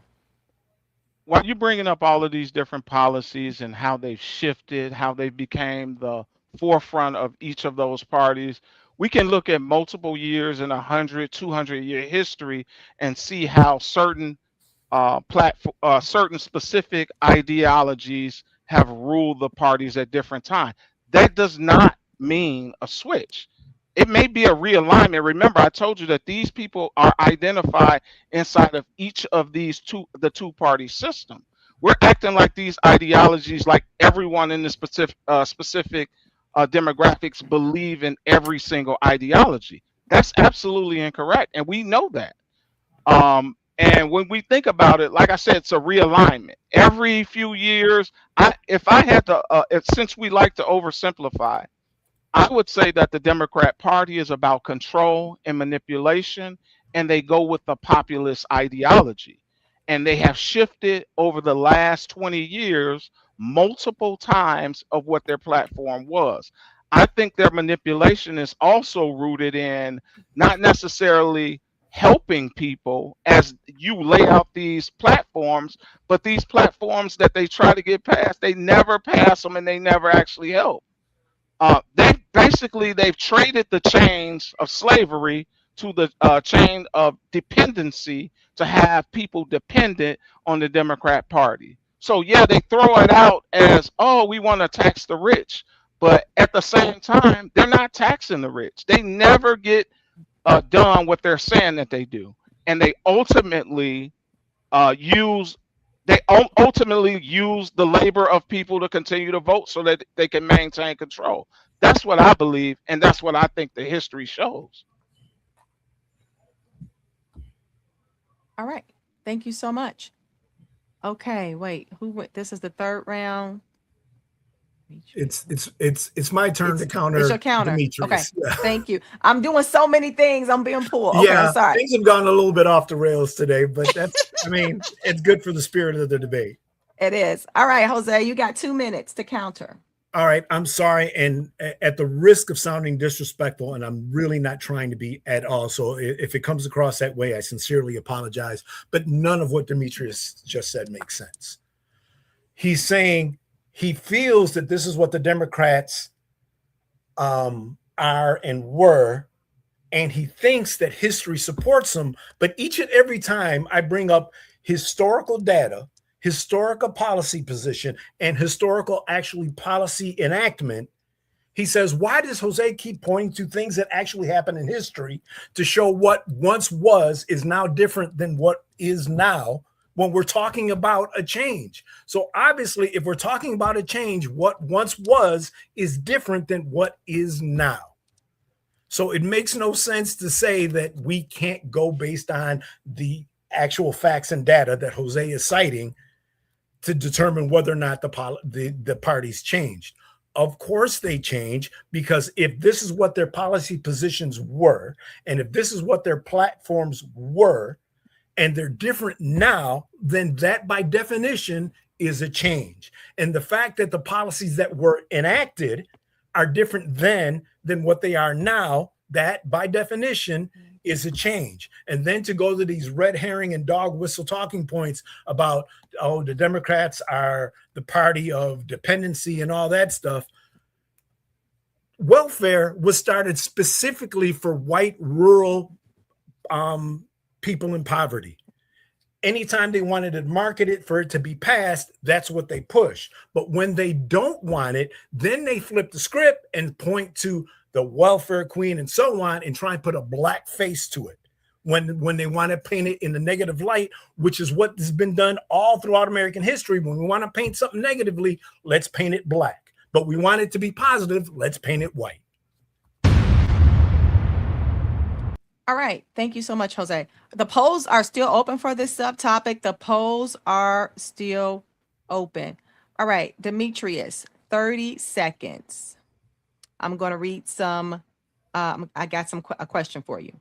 While you're bringing up all of these different policies and how they've shifted, how they became the forefront of each of those parties, we can look at multiple years in 100, 200-year history and see how certain certain specific ideologies have ruled the parties at different times. That does not mean a switch. It may be a realignment. Remember, I told you that these people are identified inside of each of the two-party system. We're acting like these ideologies, like everyone in the specific demographics, believe in every single ideology. That's absolutely incorrect, and we know that. And when we think about it, like I said, it's a realignment. Every few years, if I had to, since we like to oversimplify, I would say that the Democrat Party is about control and manipulation, and they go with the populist ideology. And they have shifted over the last 20 years multiple times of what their platform was. I think their manipulation is also rooted in not necessarily helping people as you lay out these platforms, but these platforms that they try to get passed, they never pass them and they never actually help. They've traded the chains of slavery to the chain of dependency to have people dependent on the Democrat Party. So yeah, they throw it out as, oh, we want to tax the rich, but at the same time, they're not taxing the rich. They never get done what they're saying that they do, and use they ultimately use the labor of people to continue to vote so that they can maintain control. That's what I believe, and that's what I think the history shows.
All right. Thank you so much. Okay, wait. Who went? This is the third round.
It's my turn to counter.
It's your counter.
Demetrius.
Okay. Yeah. Thank you. I'm doing so many things. I'm being pulled. Okay,
yeah,
I'm sorry.
Things have gone a little bit off the rails today, but that's I mean, it's good for the spirit of the debate.
It is. All right, Jose, you got 2 minutes to counter.
All right, I'm sorry, and at the risk of sounding disrespectful, and I'm really not trying to be at all. So if it comes across that way, I sincerely apologize. But none of what Demetrius just said makes sense. He's saying he feels that this is what the Democrats are and were, and he thinks that history supports them. But each and every time I bring up historical data, historical policy position, and historical actually policy enactment, he says, why does Jose keep pointing to things that actually happened in history to show what once was is now different than what is now when we're talking about a change? So obviously, if we're talking about a change, what once was is different than what is now. So it makes no sense to say that we can't go based on the actual facts and data that Jose is citing to determine whether or not the parties changed. Of course they change, because if this is what their policy positions were, and if this is what their platforms were, and they're different now, then that by definition is a change. And the fact that the policies that were enacted are different then than what they are now, that by definition is a change. And then to go to these red herring and dog whistle talking points about, oh, the Democrats are the party of dependency and all that stuff. Welfare was started specifically for white rural people in poverty. Anytime they wanted to market it for it to be passed, that's what they push. But when they don't want it, then they flip the script and point to the welfare queen and so on, and try and put a black face to it when they want to paint it in the negative light, which is what has been done all throughout American history. When we want to paint something negatively, let's paint it black. But we want it to be positive, let's paint it white.
All right. Thank you so much, Jose. The polls are still open for this subtopic. The polls are still open. All right, Demetrius, 30 seconds. I'm going to read some. I got a question for you.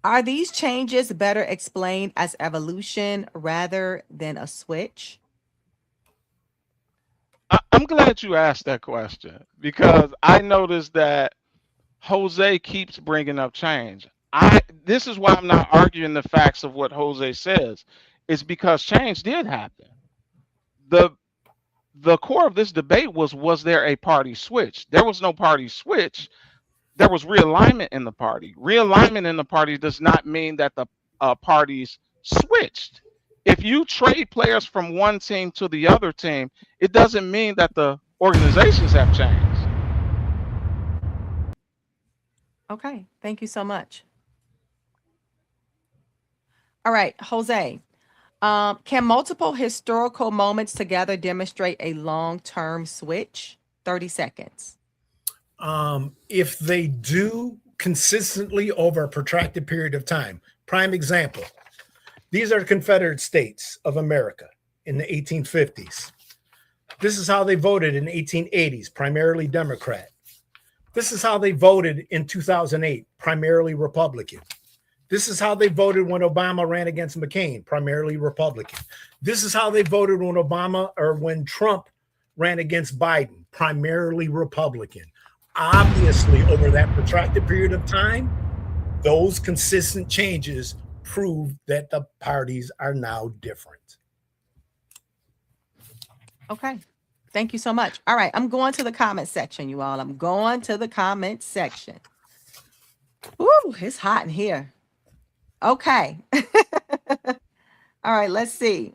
Are these changes better explained as evolution rather than a switch?
I'm glad you asked that question, because I noticed that Jose keeps bringing up change. This is why I'm not arguing the facts of what Jose says. It's because change did happen. The core of this debate was there a party switch? There was no party switch. There was realignment in the party. Realignment in the party does not mean that the parties switched. If you trade players from one team to the other team, it doesn't mean that the organizations have changed.
Okay, thank you so much. All right, Jose. Can multiple historical moments together demonstrate a long-term switch? 30 seconds.
If they do consistently over a protracted period of time. Prime example, these are the Confederate States of America in the 1850s. This is how they voted in the 1880s, primarily Democrat. This is how they voted in 2008, primarily Republican. This is how they voted when Obama ran against McCain, primarily Republican. This is how they voted when Trump ran against Biden, primarily Republican. Obviously, over that protracted period of time, those consistent changes prove that the parties are now different.
Okay. Thank you so much. All right. I'm going to the comment section, you all. I'm going to the comment section. Woo, it's hot in here. Okay. All right. Let's see.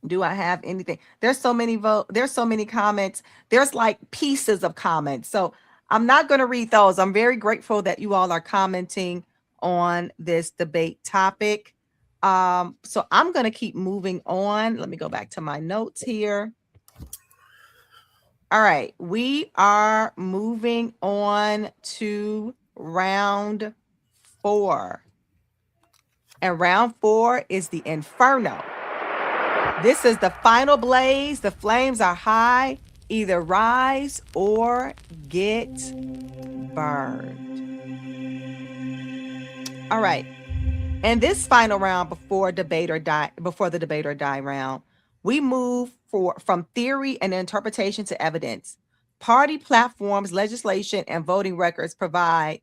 Do I have anything? There's so many There's so many comments. There's like pieces of comments. So I'm not going to read those. I'm very grateful that you all are commenting on this debate topic. So I'm going to keep moving on. Let me go back to my notes here. All right. We are moving on to round 4. And round 4 is the Inferno. This is the final blaze. The flames are high. Either rise or get burned. All right. In this final round before the debate or die round, we move from theory and interpretation to evidence. Party platforms, legislation, and voting records provide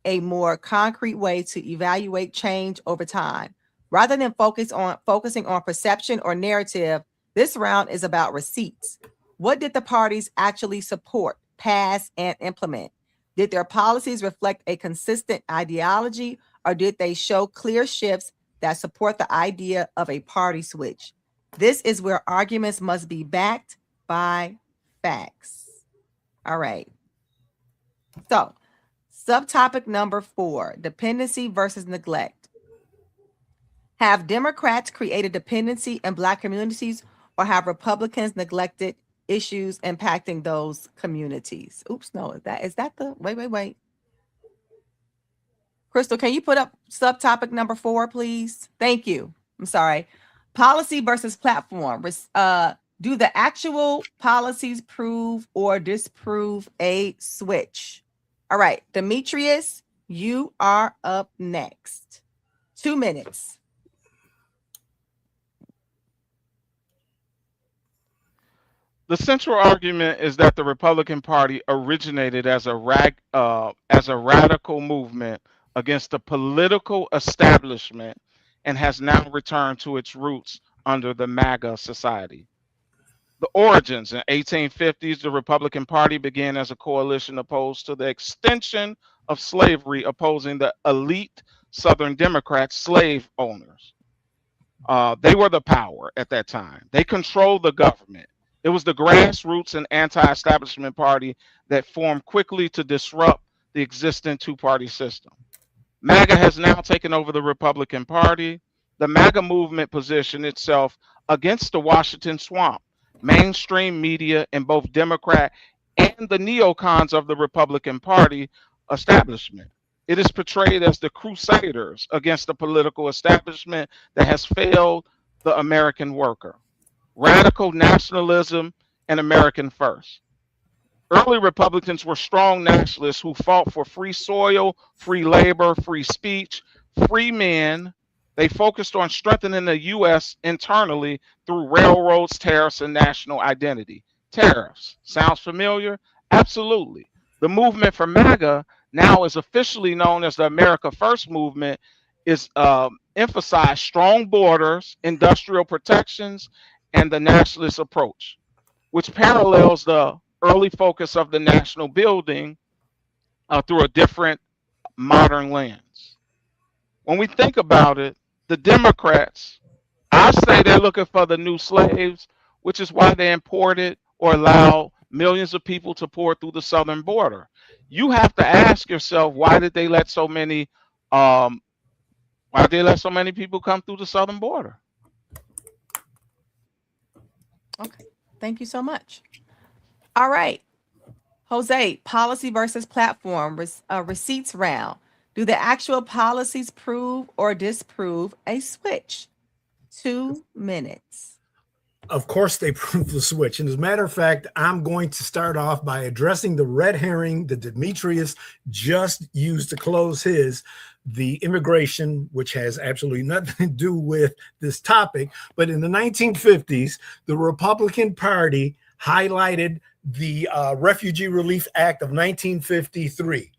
a more concrete way to evaluate change over time. Rather than focusing on perception or narrative, this round is about receipts. What did the parties actually support, pass, and implement? Did their policies reflect a consistent ideology, or did they show clear shifts that support the idea of a party switch? This is where arguments must be backed by facts. All right. So, subtopic number 4, dependency versus neglect. Have Democrats created dependency in Black communities, or have Republicans neglected issues impacting those communities? Oops, no, is that the, wait. Crystal, can you put up subtopic number 4, please? Thank you. I'm sorry. Policy versus platform. Do the actual policies prove or disprove a switch? All right, Demetrius, you are up next. 2 minutes.
The central argument is that the Republican Party originated as a radical movement against the political establishment and has now returned to its roots under the MAGA society. The origins: in 1850s, the Republican Party began as a coalition opposed to the extension of slavery, opposing the elite Southern Democrats, slave owners. They were the power at that time. They controlled the government. It was the grassroots and anti-establishment party that formed quickly to disrupt the existing two-party system. MAGA has now taken over the Republican Party. The MAGA movement positioned itself against the Washington swamp, mainstream media, and both Democrat and the neocons of the Republican Party establishment. It is portrayed as the crusaders against the political establishment that has failed the American worker. Radical nationalism and American first. Early Republicans were strong nationalists who fought for free soil, free labor, free speech, free men. They focused on strengthening the U.S. internally through railroads, tariffs, and national identity. Tariffs. Sounds familiar? Absolutely. The movement for MAGA, now is officially known as the America First movement, is emphasized strong borders, industrial protections, and the nationalist approach, which parallels the early focus of the national building through a different modern lens. When we think about it, The Democrats, I say they're looking for the new slaves, which is why they imported or allowed millions of people to pour through the southern border. You have to ask yourself, um, why did they let so many people come through the southern border?
Okay. Thank you so much. All right. Jose, policy versus platform, receipts round. Do the actual policies prove or disprove a switch? 2 minutes.
Of course, they prove the switch. And as a matter of fact, I'm going to start off by addressing the red herring that Demetrius just used to close the immigration, which has absolutely nothing to do with this topic. But in the 1950s, the Republican Party highlighted the Refugee Relief Act of 1953.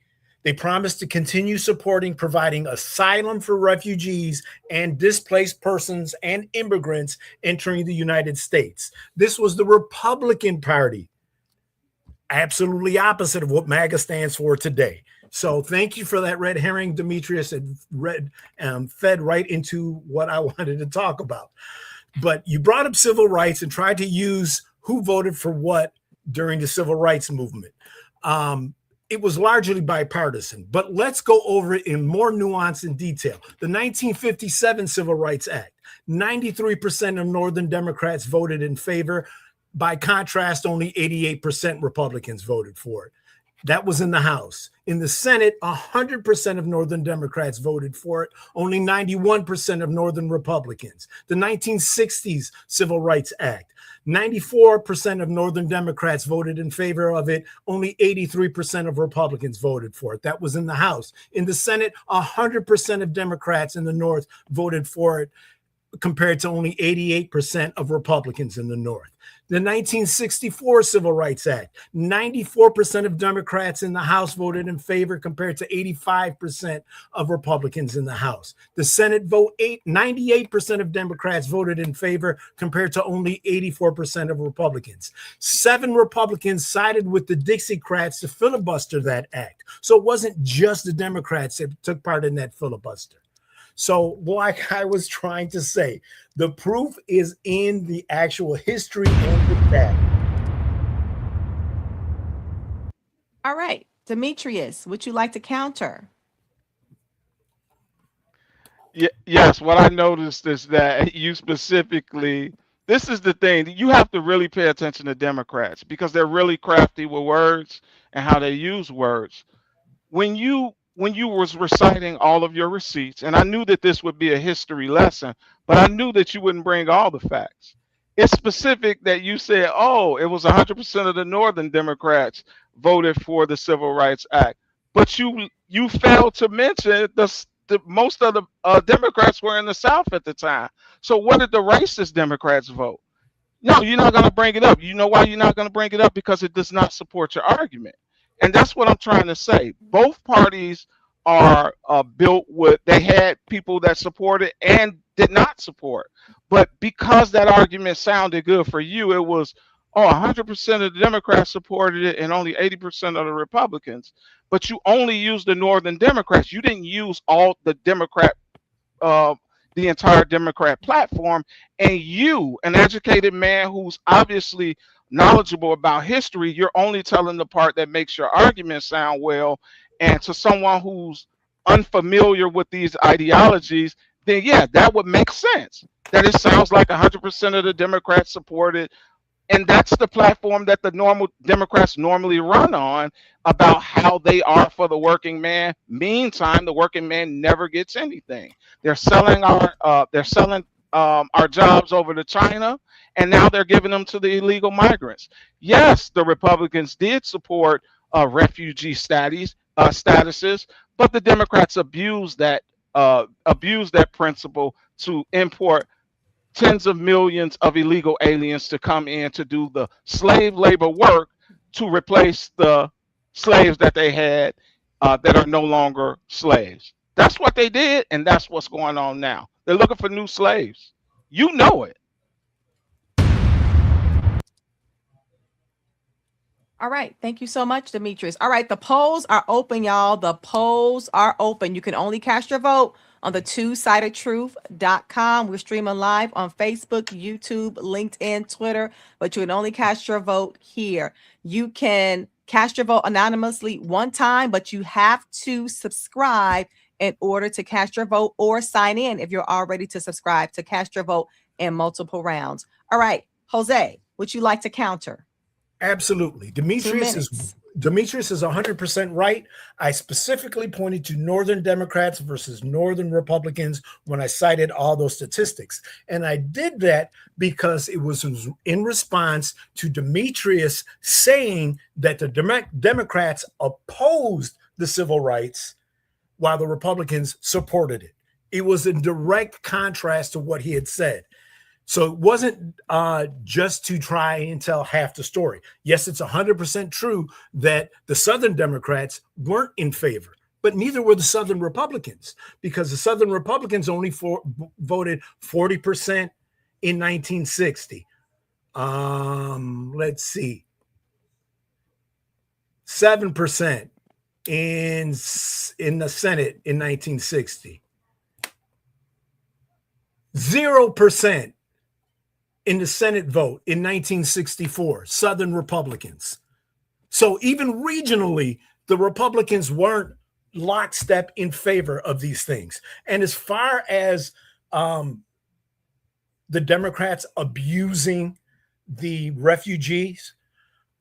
They promised to continue supporting providing asylum for refugees and displaced persons and immigrants entering the United States. This was the Republican Party, absolutely opposite of what MAGA stands for today. So thank you for that red herring, Demetrius. It fed right into what I wanted to talk about. But you brought up civil rights and tried to use who voted for what during the civil rights movement. It was largely bipartisan, but let's go over it in more nuance and detail. The 1957 Civil Rights Act, 93% of Northern Democrats voted in favor. By contrast, only 88% Republicans voted for it. That was in the House. In the Senate, 100% of Northern Democrats voted for it, only 91% of Northern Republicans. The 1960s Civil Rights Act, 94% of Northern Democrats voted in favor of it, only 83% of Republicans voted for it. That was in the House. In the Senate, 100% of Democrats in the North voted for it, compared to only 88% of Republicans in the North. The 1964 Civil Rights Act, 94% of Democrats in the House voted in favor compared to 85% of Republicans in the House. The Senate vote, 98% of Democrats voted in favor compared to only 84% of Republicans. 7 Republicans sided with the Dixiecrats to filibuster that act. So it wasn't just the Democrats that took part in that filibuster. So, like I was trying to say, the proof is in the actual history and the data.
All right. Demetrius, would you like to counter?
Yes, what I noticed is that you specifically, this is the thing, you have to really pay attention to Democrats because they're really crafty with words and how they use words. When you was reciting all of your receipts, and I knew that this would be a history lesson, but I knew that you wouldn't bring all the facts. It's specific that you said, oh, it was 100% of the Northern Democrats voted for the Civil Rights Act, but you failed to mention the most of the Democrats were in the South at the time. So what did the racist Democrats vote? No, you're not going to bring it up. You know why you're not going to bring it up? Because it does not support your argument. And that's what I'm trying to say. Both parties are built with, they had people that supported and did not support. But because that argument sounded good for you, it was, oh, 100% of the Democrats supported it and only 80% of the Republicans. But you only used the Northern Democrats. You didn't use all the the entire Democrat platform. And you, an educated man who's obviously knowledgeable about history, you're only telling the part that makes your argument sound well. And to someone who's unfamiliar with these ideologies, then yeah, that would make sense. That it sounds like 100% of the Democrats supported, and that's the platform that the normal Democrats normally run on about how they are for the working man. Meantime, the working man never gets anything. They're selling our jobs over to China, and now they're giving them to the illegal migrants. Yes, the Republicans did support refugee statuses, but the Democrats abused that principle to import tens of millions of illegal aliens to come in to do the slave labor work to replace the slaves that they had that are no longer slaves. That's what they did, and that's what's going on now. They're looking for new slaves. You know it.
All right. Thank you so much, Demetrius. All right. The polls are open, y'all. The polls are open. You can only cast your vote on the two-sidedtruth.com. We're streaming live on Facebook, YouTube, LinkedIn, Twitter, but you can only cast your vote here. You can cast your vote anonymously one time, but you have to subscribe in order to cast your vote, or sign in if you're already to subscribe to cast your vote in multiple rounds. All right. Jose, would you like to counter?
Absolutely.
2 minutes.
Demetrius is 100% right. I specifically pointed to Northern Democrats versus Northern Republicans when I cited all those statistics. And I did that because it was in response to Demetrius saying that the Democrats opposed the civil rights while the Republicans supported it. It was in direct contrast to what he had said. So it wasn't just to try and tell half the story. Yes, it's 100% true that the Southern Democrats weren't in favor, but neither were the Southern Republicans, because the Southern Republicans only voted 40% in 1960. Let's see, 7% in the Senate in 1960, 0% in the Senate vote in 1964, Southern Republicans. So even regionally, the Republicans weren't lockstep in favor of these things. And as far as the Democrats abusing the refugees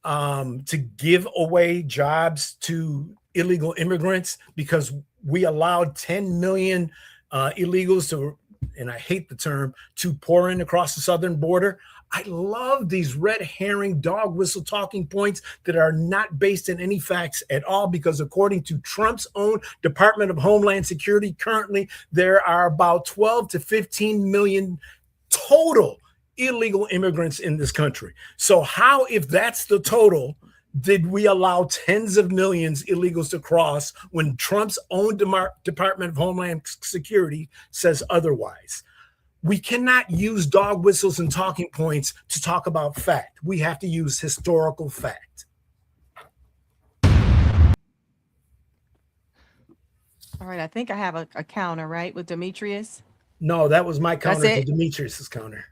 to give away jobs to illegal immigrants, because we allowed 10 million illegals to, and I hate the term, to pour in across the southern border. I love these red herring dog whistle talking points that are not based in any facts at all, because according to Trump's own Department of Homeland Security, currently there are about 12 to 15 million total illegal immigrants in this country. So how, if that's the total, did we allow tens of millions illegals to cross when Trump's own Department of Homeland Security says otherwise? We cannot use dog whistles and talking points to talk about fact. We have to use historical fact.
All right. I think I have a counter, right, with Demetrius?
No, that was my counter to
it?
Demetrius's counter.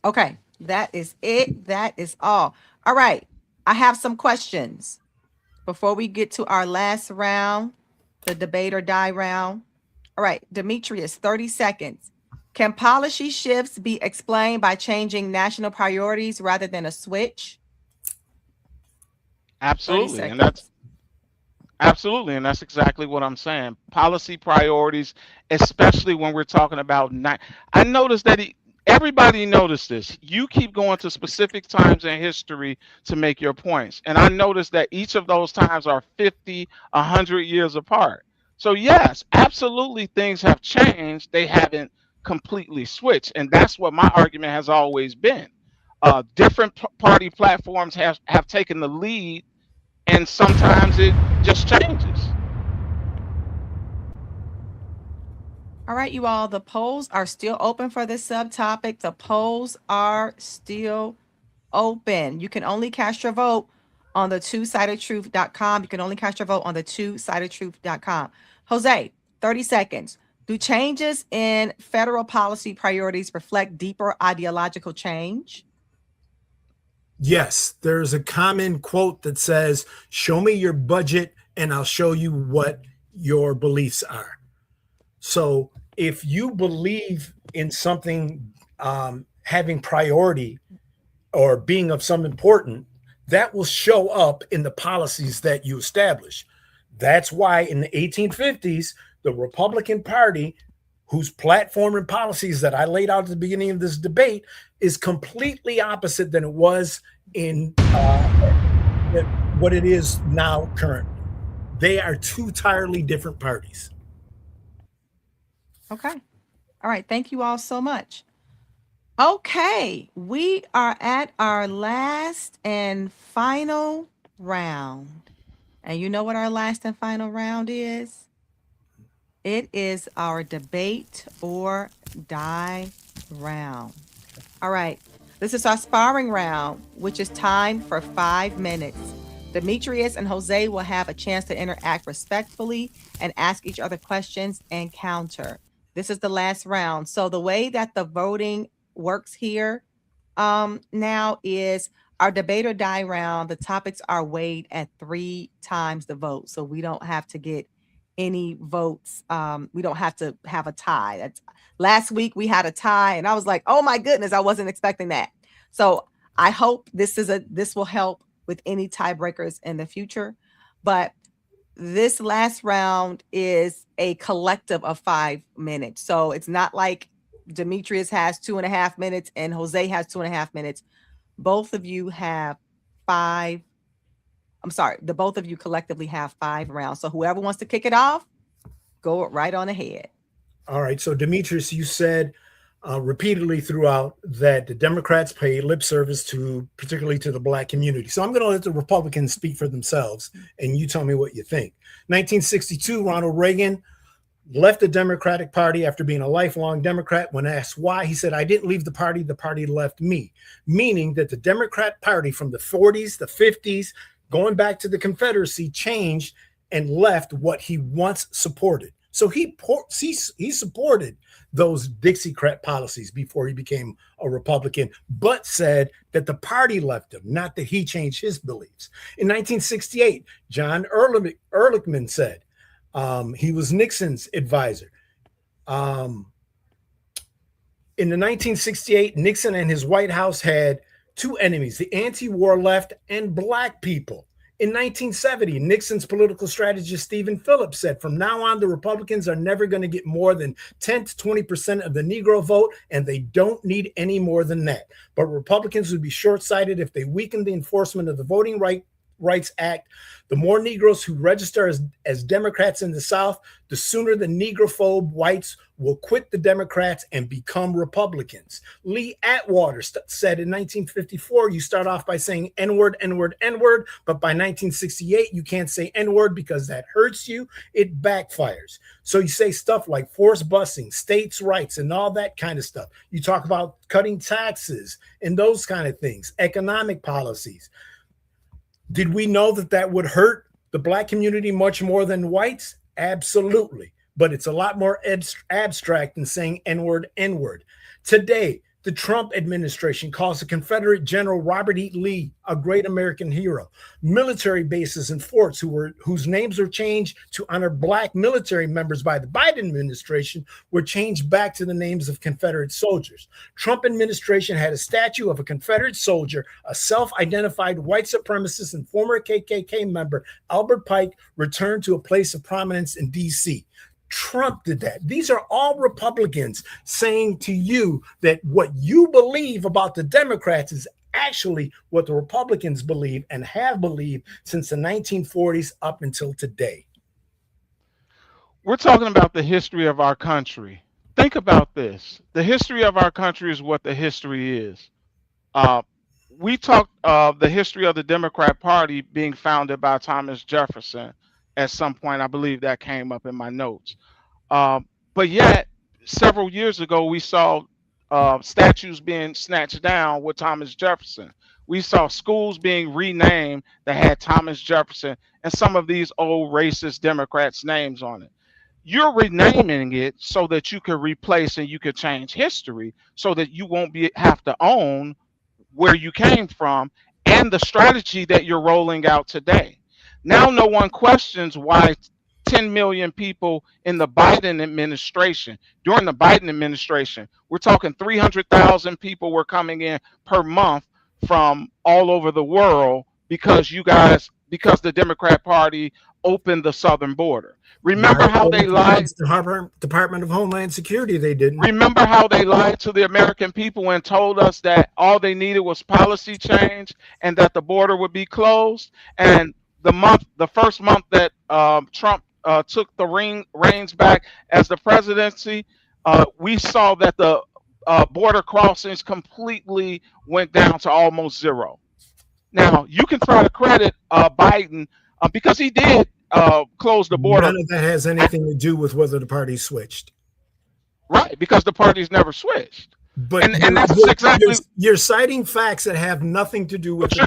Okay. That is it. That is all. All right. I have some questions before we get to our last round, the debate or die round. All right, Demetrius, 30 seconds. Can policy shifts be explained by changing national priorities rather than a switch?
Absolutely. And that's exactly what I'm saying. Policy priorities, especially when we're talking about I noticed that everybody noticed this. You keep going to specific times in history to make your points. And I noticed that each of those times are 50, 100 years apart. So yes, absolutely things have changed. They haven't completely switched. And that's what my argument has always been. Different party platforms have taken the lead, and sometimes it just changes.
All right, you all, the polls are still open for this subtopic. The polls are still open. You can only cast your vote on the two-sidedtruth.com. You can only cast your vote on the two-sidedtruth.com. Jose, 30 seconds. Do changes in federal policy priorities reflect deeper ideological change?
Yes, there's a common quote that says, show me your budget and I'll show you what your beliefs are. So if you believe in something having priority or being of some importance, that will show up in the policies that you establish. That's why in the 1850s, the Republican Party, whose platform and policies that I laid out at the beginning of this debate, is completely opposite than it was in what it is now currently. They are two entirely different parties.
Okay. All right. Thank you all so much. Okay. We are at our last and final round. And you know what our last and final round is? It is our debate or die round. All right. This is our sparring round, which is timed for 5 minutes. Demetrius and Jose will have a chance to interact respectfully and ask each other questions and counter. This is the last round. So the way that the voting works here now is our debate or die round. The topics are weighed at 3 times the vote. So we don't have to get any votes. We don't have to have a tie. That's last week we had a tie, and I was like, oh my goodness, I wasn't expecting that. So I hope this will help with any tiebreakers in the future. But this last round is a collective of 5 minutes. So it's not like Demetrius has 2.5 minutes and Jose has 2.5 minutes. Both of you have five. I'm sorry, the both of you collectively have 5 rounds. So whoever wants to kick it off, go right on ahead.
All right. So, Demetrius, you said repeatedly throughout that the Democrats pay lip service to, particularly to the Black community. So I'm going to let the Republicans speak for themselves, and you tell me what you think. 1962, Ronald Reagan left the Democratic Party after being a lifelong Democrat. When asked why, he said, "I didn't leave the party left me," meaning that the Democrat Party from the 40s, the 50s, going back to the Confederacy, changed and left what he once supported. So he supported those Dixiecrat policies before he became a Republican, but said that the party left him, not that he changed his beliefs. In 1968, John Ehrlichman said he was Nixon's advisor. In the 1968, Nixon and his White House had two enemies, the anti-war left and Black people. In 1970, Nixon's political strategist Stephen Phillips said, "From now on, the Republicans are never going to get more than 10 to 20% of the Negro vote, and they don't need any more than that. But Republicans would be short-sighted if they weakened the enforcement of the Voting Rights Act. The more Negroes who register as Democrats in the South, the sooner the Negrophobe whites will quit the Democrats and become Republicans." Lee Atwater said in 1954, "You start off by saying N-word, N-word, N-word, but by 1968, you can't say N-word because that hurts you. It backfires." So you say stuff like forced busing, states' rights, and all that kind of stuff. You talk about cutting taxes and those kind of things, economic policies. Did we know that would hurt the Black community much more than whites? Absolutely. But it's a lot more abstract than saying N-word, N-word. Today, the Trump administration calls the Confederate General Robert E. Lee a great American hero. Military bases and forts whose names were changed to honor Black military members by the Biden administration were changed back to the names of Confederate soldiers. Trump administration had a statue of a Confederate soldier, a self-identified white supremacist and former KKK member, Albert Pike, returned to a place of prominence in D.C. Trump did that. These are all Republicans saying to you that what you believe about the Democrats is actually what the Republicans believe and have believed since the 1940s up until today.
We're talking about the history of our country. Think about this. The history of our country is what the history is. We talked of the history of the Democrat Party being founded by Thomas Jefferson at some point. I believe that came up in my notes. But yet, several years ago, we saw statues being snatched down with Thomas Jefferson. We saw schools being renamed that had Thomas Jefferson and some of these old racist Democrats' names on it. You're renaming it so that you can replace and you can change history so that you won't have to own where you came from and the strategy that you're rolling out today. Now no one questions why 10 million people in the Biden administration, during the Biden administration, we're talking 300,000 people were coming in per month from all over the world because the Democrat Party opened the southern border. Remember how they lied?
The Department of Homeland Security, they didn't.
Remember how they lied to the American people and told us that all they needed was policy change and that the border would be closed? And the first month that Trump took the reins back as the presidency, we saw that the border crossings completely went down to almost zero. Now, you can try to credit Biden because he did close the border.
None of that has anything to do with whether the party switched.
Right, because the parties never switched.
But
and that's exactly.
you're citing facts that have nothing to do with
But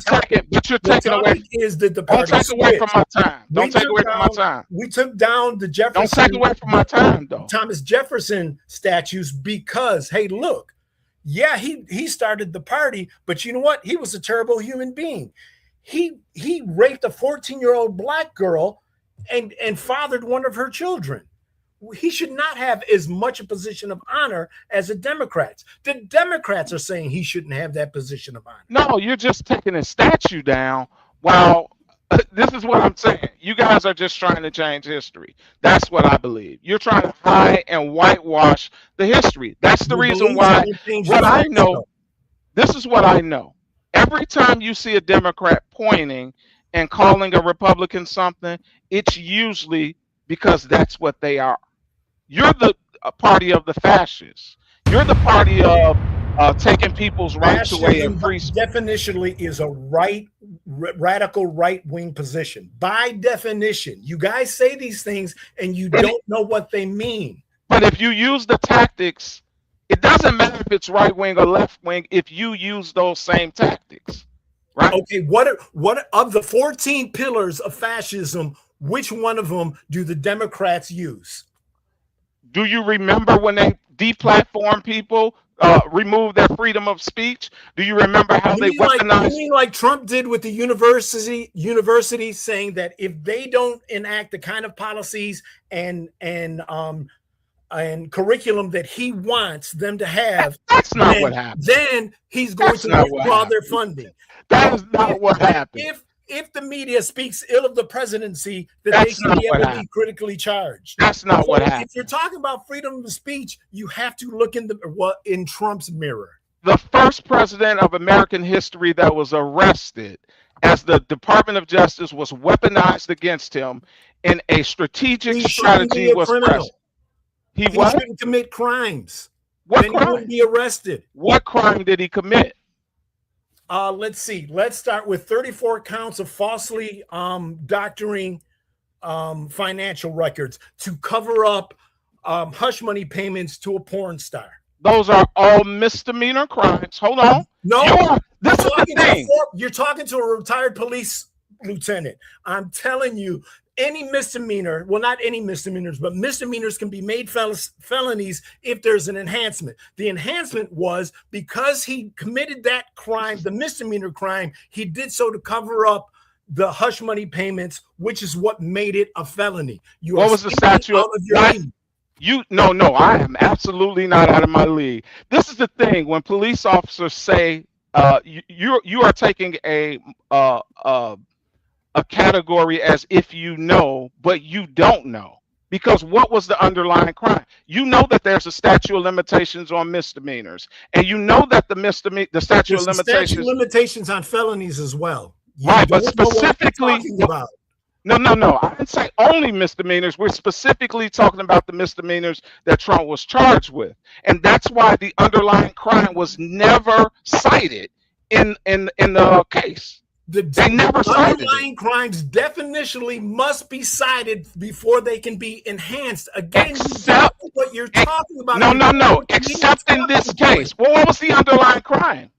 you're taking away.
Is that the
Don't
party
take away from my time.
We
Don't take away from my time.
We took down the
Don't
Jefferson.
take away from my time, though.
Thomas Jefferson statues because, hey, look, yeah, he started the party, but you know what? He was a terrible human being. He raped a 14-year-old black girl and fathered one of her children. He should not have as much a position of honor as the Democrats. The Democrats are saying he shouldn't have that position of honor.
No, you're just taking a statue down. While this is what I'm saying. You guys are just trying to change history. That's what I believe. You're trying to hide and whitewash the history. That's the reason why. What I know. This is what I know. Every time you see a Democrat pointing and calling a Republican something, it's usually because that's what they are. You're the party of the fascists. You're the party of taking people's rights away and free speech.
Definitionally is a radical right-wing position. By definition, you guys say these things and you don't know what they mean.
But if you use the tactics, it doesn't matter if it's right-wing or left-wing if you use those same tactics, right?
Okay, what of the 14 pillars of fascism, which one of them do the Democrats use?
Do you remember when they deplatformed people, removed their freedom of speech? Do you remember how they weaponized?
You mean like Trump did with the university saying that if they don't enact the kind of policies and curriculum that he wants them to have,
that's not what happened.
Then he's going to withdraw their funding.
That is not what happened.
If the media speaks ill of the presidency, that they can be able to be critically charged.
That's not what happened.
If you're talking about freedom of speech, you have to look in Trump's mirror.
The first president of American history that was arrested as the Department of Justice was weaponized against him in a strategic strategy was present. He
shouldn't commit crimes.
What
then
crime?
He wouldn't be arrested.
What crime did he commit?
Let's see. Let's start with 34 counts of falsely doctoring financial records to cover up hush money payments to a porn star.
Those are all misdemeanor crimes. Hold on.
No, this is the thing. You're talking to a retired police lieutenant. I'm telling you, any misdemeanor, well, not any misdemeanors, but misdemeanors can be made felonies if there's an enhancement. The enhancement was because he committed that crime, the misdemeanor crime, he did so to cover up the hush money payments, which is what made it a felony.
What was the statute? No, I am absolutely not out of my league. This is the thing. When police officers say you are taking a category as if you know, but you don't know. Because what was the underlying crime? You know that there's a statute of limitations on misdemeanors, and you know that the statute of limitations
on felonies as well.
Right, but specifically, no. I didn't say only misdemeanors. We're specifically talking about the misdemeanors that Trump was charged with, and that's why the underlying crime was never cited in the case. They never cited it.
Underlying crimes definitionally must be cited before they can be enhanced. Again, what you're talking about.
No. Except in this case. Well, what was the underlying crime?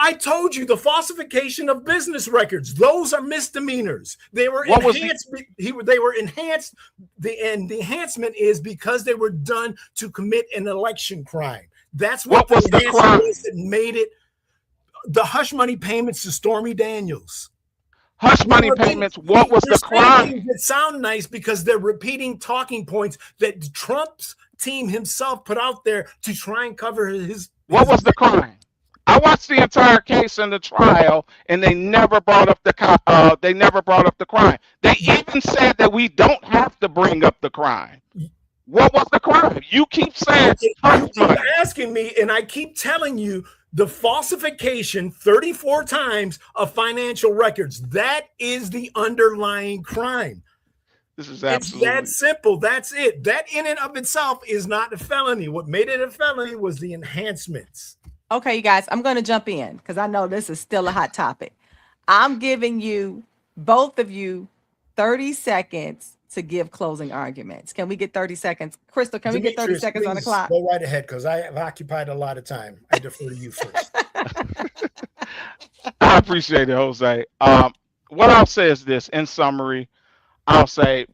I told you, the falsification of business records. Those are misdemeanors. They were enhanced. They were enhanced. The enhancement is because they were done to commit an election crime. That's what
was the crime
that made it. The hush money payments to Stormy Daniels.
Hush money payments. What was the crime?
It sound nice because they're repeating talking points that Trump's team himself put out there to try and cover his.
What was the crime? I watched the entire case and the trial, and they never brought up the crime. They even said that we don't have to bring up the crime. What was the crime? You keep saying.
You keep asking me, and I keep telling you. The falsification 34 times of financial records. That is the underlying crime.
This is absolutely.
It's that simple. That's it. That in and of itself is not a felony. What made it a felony was the enhancements.
Okay, you guys, I'm going to jump in because I know this is still a hot topic. I'm giving you, both of you, 30 seconds to give closing arguments. Can we get 30 seconds? Crystal, can we get 30
Demetrius,
seconds on the
please
clock?
go right ahead, because I have occupied a lot of time. I defer to you first.
I appreciate it, Jose. What I'll say is this: in summary, I'll say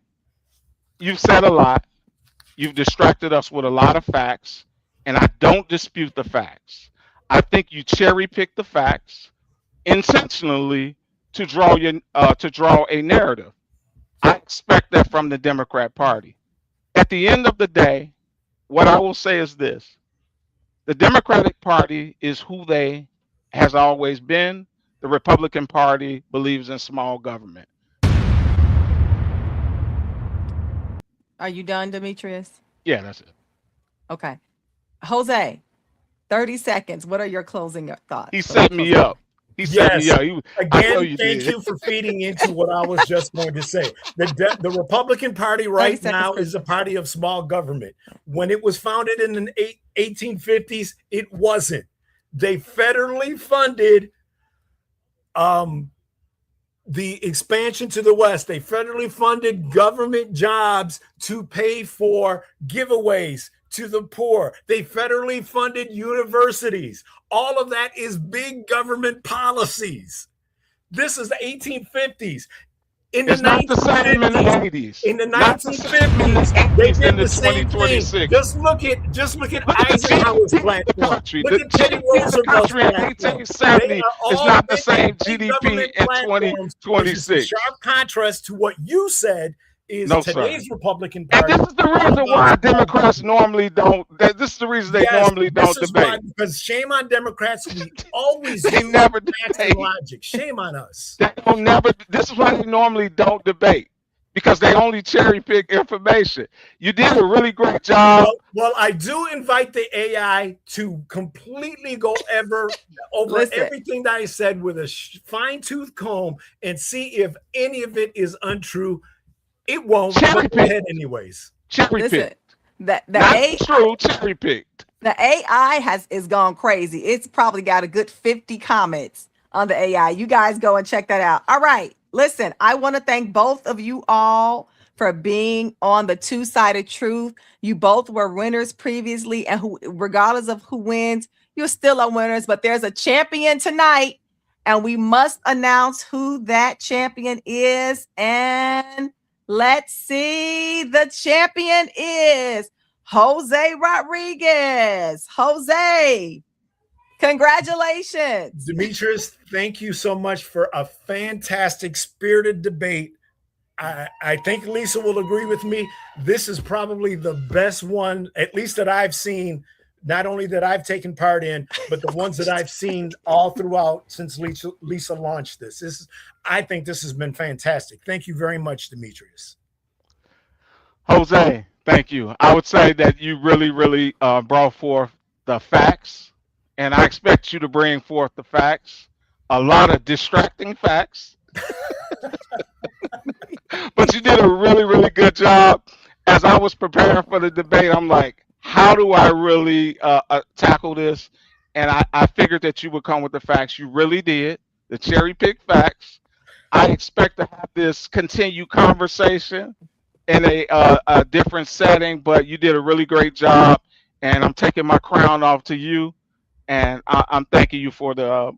you've said a lot. You've distracted us with a lot of facts, and I don't dispute the facts. I think you cherry pick the facts intentionally to draw a narrative. I expect that from the Democrat Party. At the end of the day, what I will say is this: the Democratic Party is who they has always been. The Republican Party believes in small government.
Are you done, Demetrius?
Yeah, that's it.
Okay. Jose, 30 seconds. What are your closing thoughts?
He set me up. He set me
Yes.
up.
Again, thank you for feeding into what I was just going to say. The Republican Party right now is a party of small government. When it was founded in the 1850s, it wasn't. They federally funded the expansion to the West. They federally funded government jobs to pay for giveaways to the poor. They federally funded universities. All of that is big government policies. This is the 1850s.
It's not the same in the 80s.
In the 1950s, they did the same thing. Just look at Eisenhower's platform. Look at Teddy Roosevelt's platform.
In 1870 is not the same GDP in 2026.
Sharp contrast to what you said is today's Republican
Party. And this is the reason why Democrats normally don't. This is the reason they normally don't debate.
Because shame on Democrats, we always
they never debate.
Logic. Shame on us.
They don't never. This is why they normally don't debate, because they only cherry pick information. You did a really great job.
Well, I do invite the AI to completely go over everything that I said with a fine-tooth comb and see if any of it is untrue. It won't. Cherry pick anyways.
Cherry pick.
Not
true. Cherry picked.
The AI is gone crazy. It's probably got a good 50 comments on the AI. You guys go and check that out. All right. Listen, I want to thank both of you all for being on the Two-Sided Truth. You both were winners previously, and regardless of who wins, you're still a winners. But there's a champion tonight, and we must announce who that champion is. And let's see. The champion is Jose Rodriguez. Jose, congratulations.
Demetrius, thank you so much for a fantastic, spirited debate. I think Lisa will agree with me. This is probably the best one, at least that I've seen, not only that I've taken part in, but the ones that I've seen all throughout since Lisa launched this. I think this has been fantastic. Thank you very much, Demetrius.
Jose, thank you. I would say that you really, really brought forth the facts, and I expect you to bring forth the facts. A lot of distracting facts. But you did a really, really good job. As I was preparing for the debate, I'm like, how do I really tackle this? And I figured that you would come with the facts. You really did. The cherry pick facts. I expect to have this continued conversation in a different setting, but you did a really great job. And I'm taking my crown off to you. And I'm thanking you for the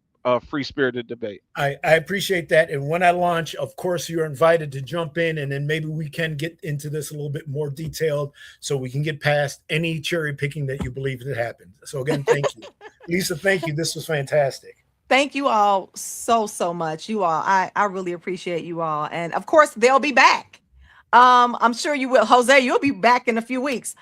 free-spirited debate.
I appreciate that. And when I launch, of course, you're invited to jump in, and then maybe we can get into this a little bit more detailed so we can get past any cherry picking that you believe that happened. So again, thank you. Lisa, thank you. This was fantastic.
Thank you all so much. You all, I really appreciate you all. And of course, they'll be back. I'm sure you will. Jose, you'll be back in a few weeks.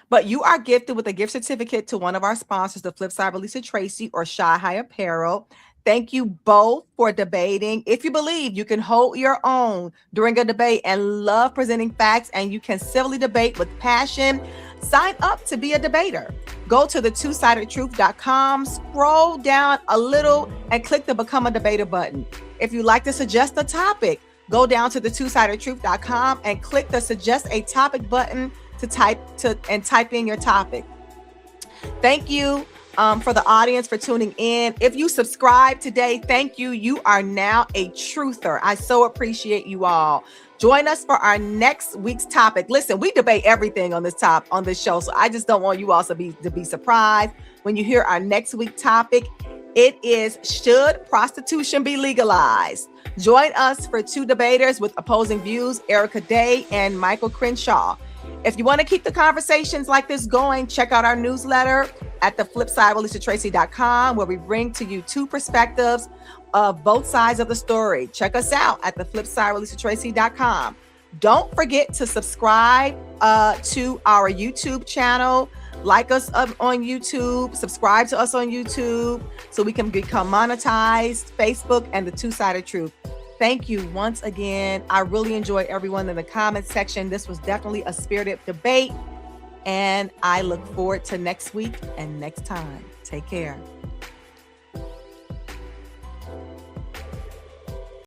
But you are gifted with a gift certificate to one of our sponsors, the Flip Side, Lisa Tracy or Shy High Apparel. Thank you both for debating. If you believe you can hold your own during a debate and love presenting facts, and you can civilly debate with passion, sign up to be a debater. Go to the twosidedtruth.com, scroll down a little, and click the Become a Debater button. If you'd like to suggest a topic, go down to the twosidedtruth.com and click the Suggest a Topic button to type in your topic. Thank you for the audience for tuning in. If you subscribe today, thank you. You are now a truther. I so appreciate you all. Join us for our next week's topic. Listen, we debate everything on this show, so I just don't want you all to be surprised when you hear our next week topic. It is, should prostitution be legalized? Join us for two debaters with opposing views, Erica Day and Michael Crenshaw. If you want to keep the conversations like this going, check out our newsletter at theflipside.com, where we bring to you two perspectives of both sides of the story. Check us out at theflipside.com. Don't forget to subscribe to our YouTube channel. Like us on YouTube, subscribe to us on YouTube so we can become monetized, Facebook, and the Two-Sided Truth. Thank you once again. I really enjoy everyone in the comment section. This was definitely a spirited debate, and I look forward to next week and next time. Take care.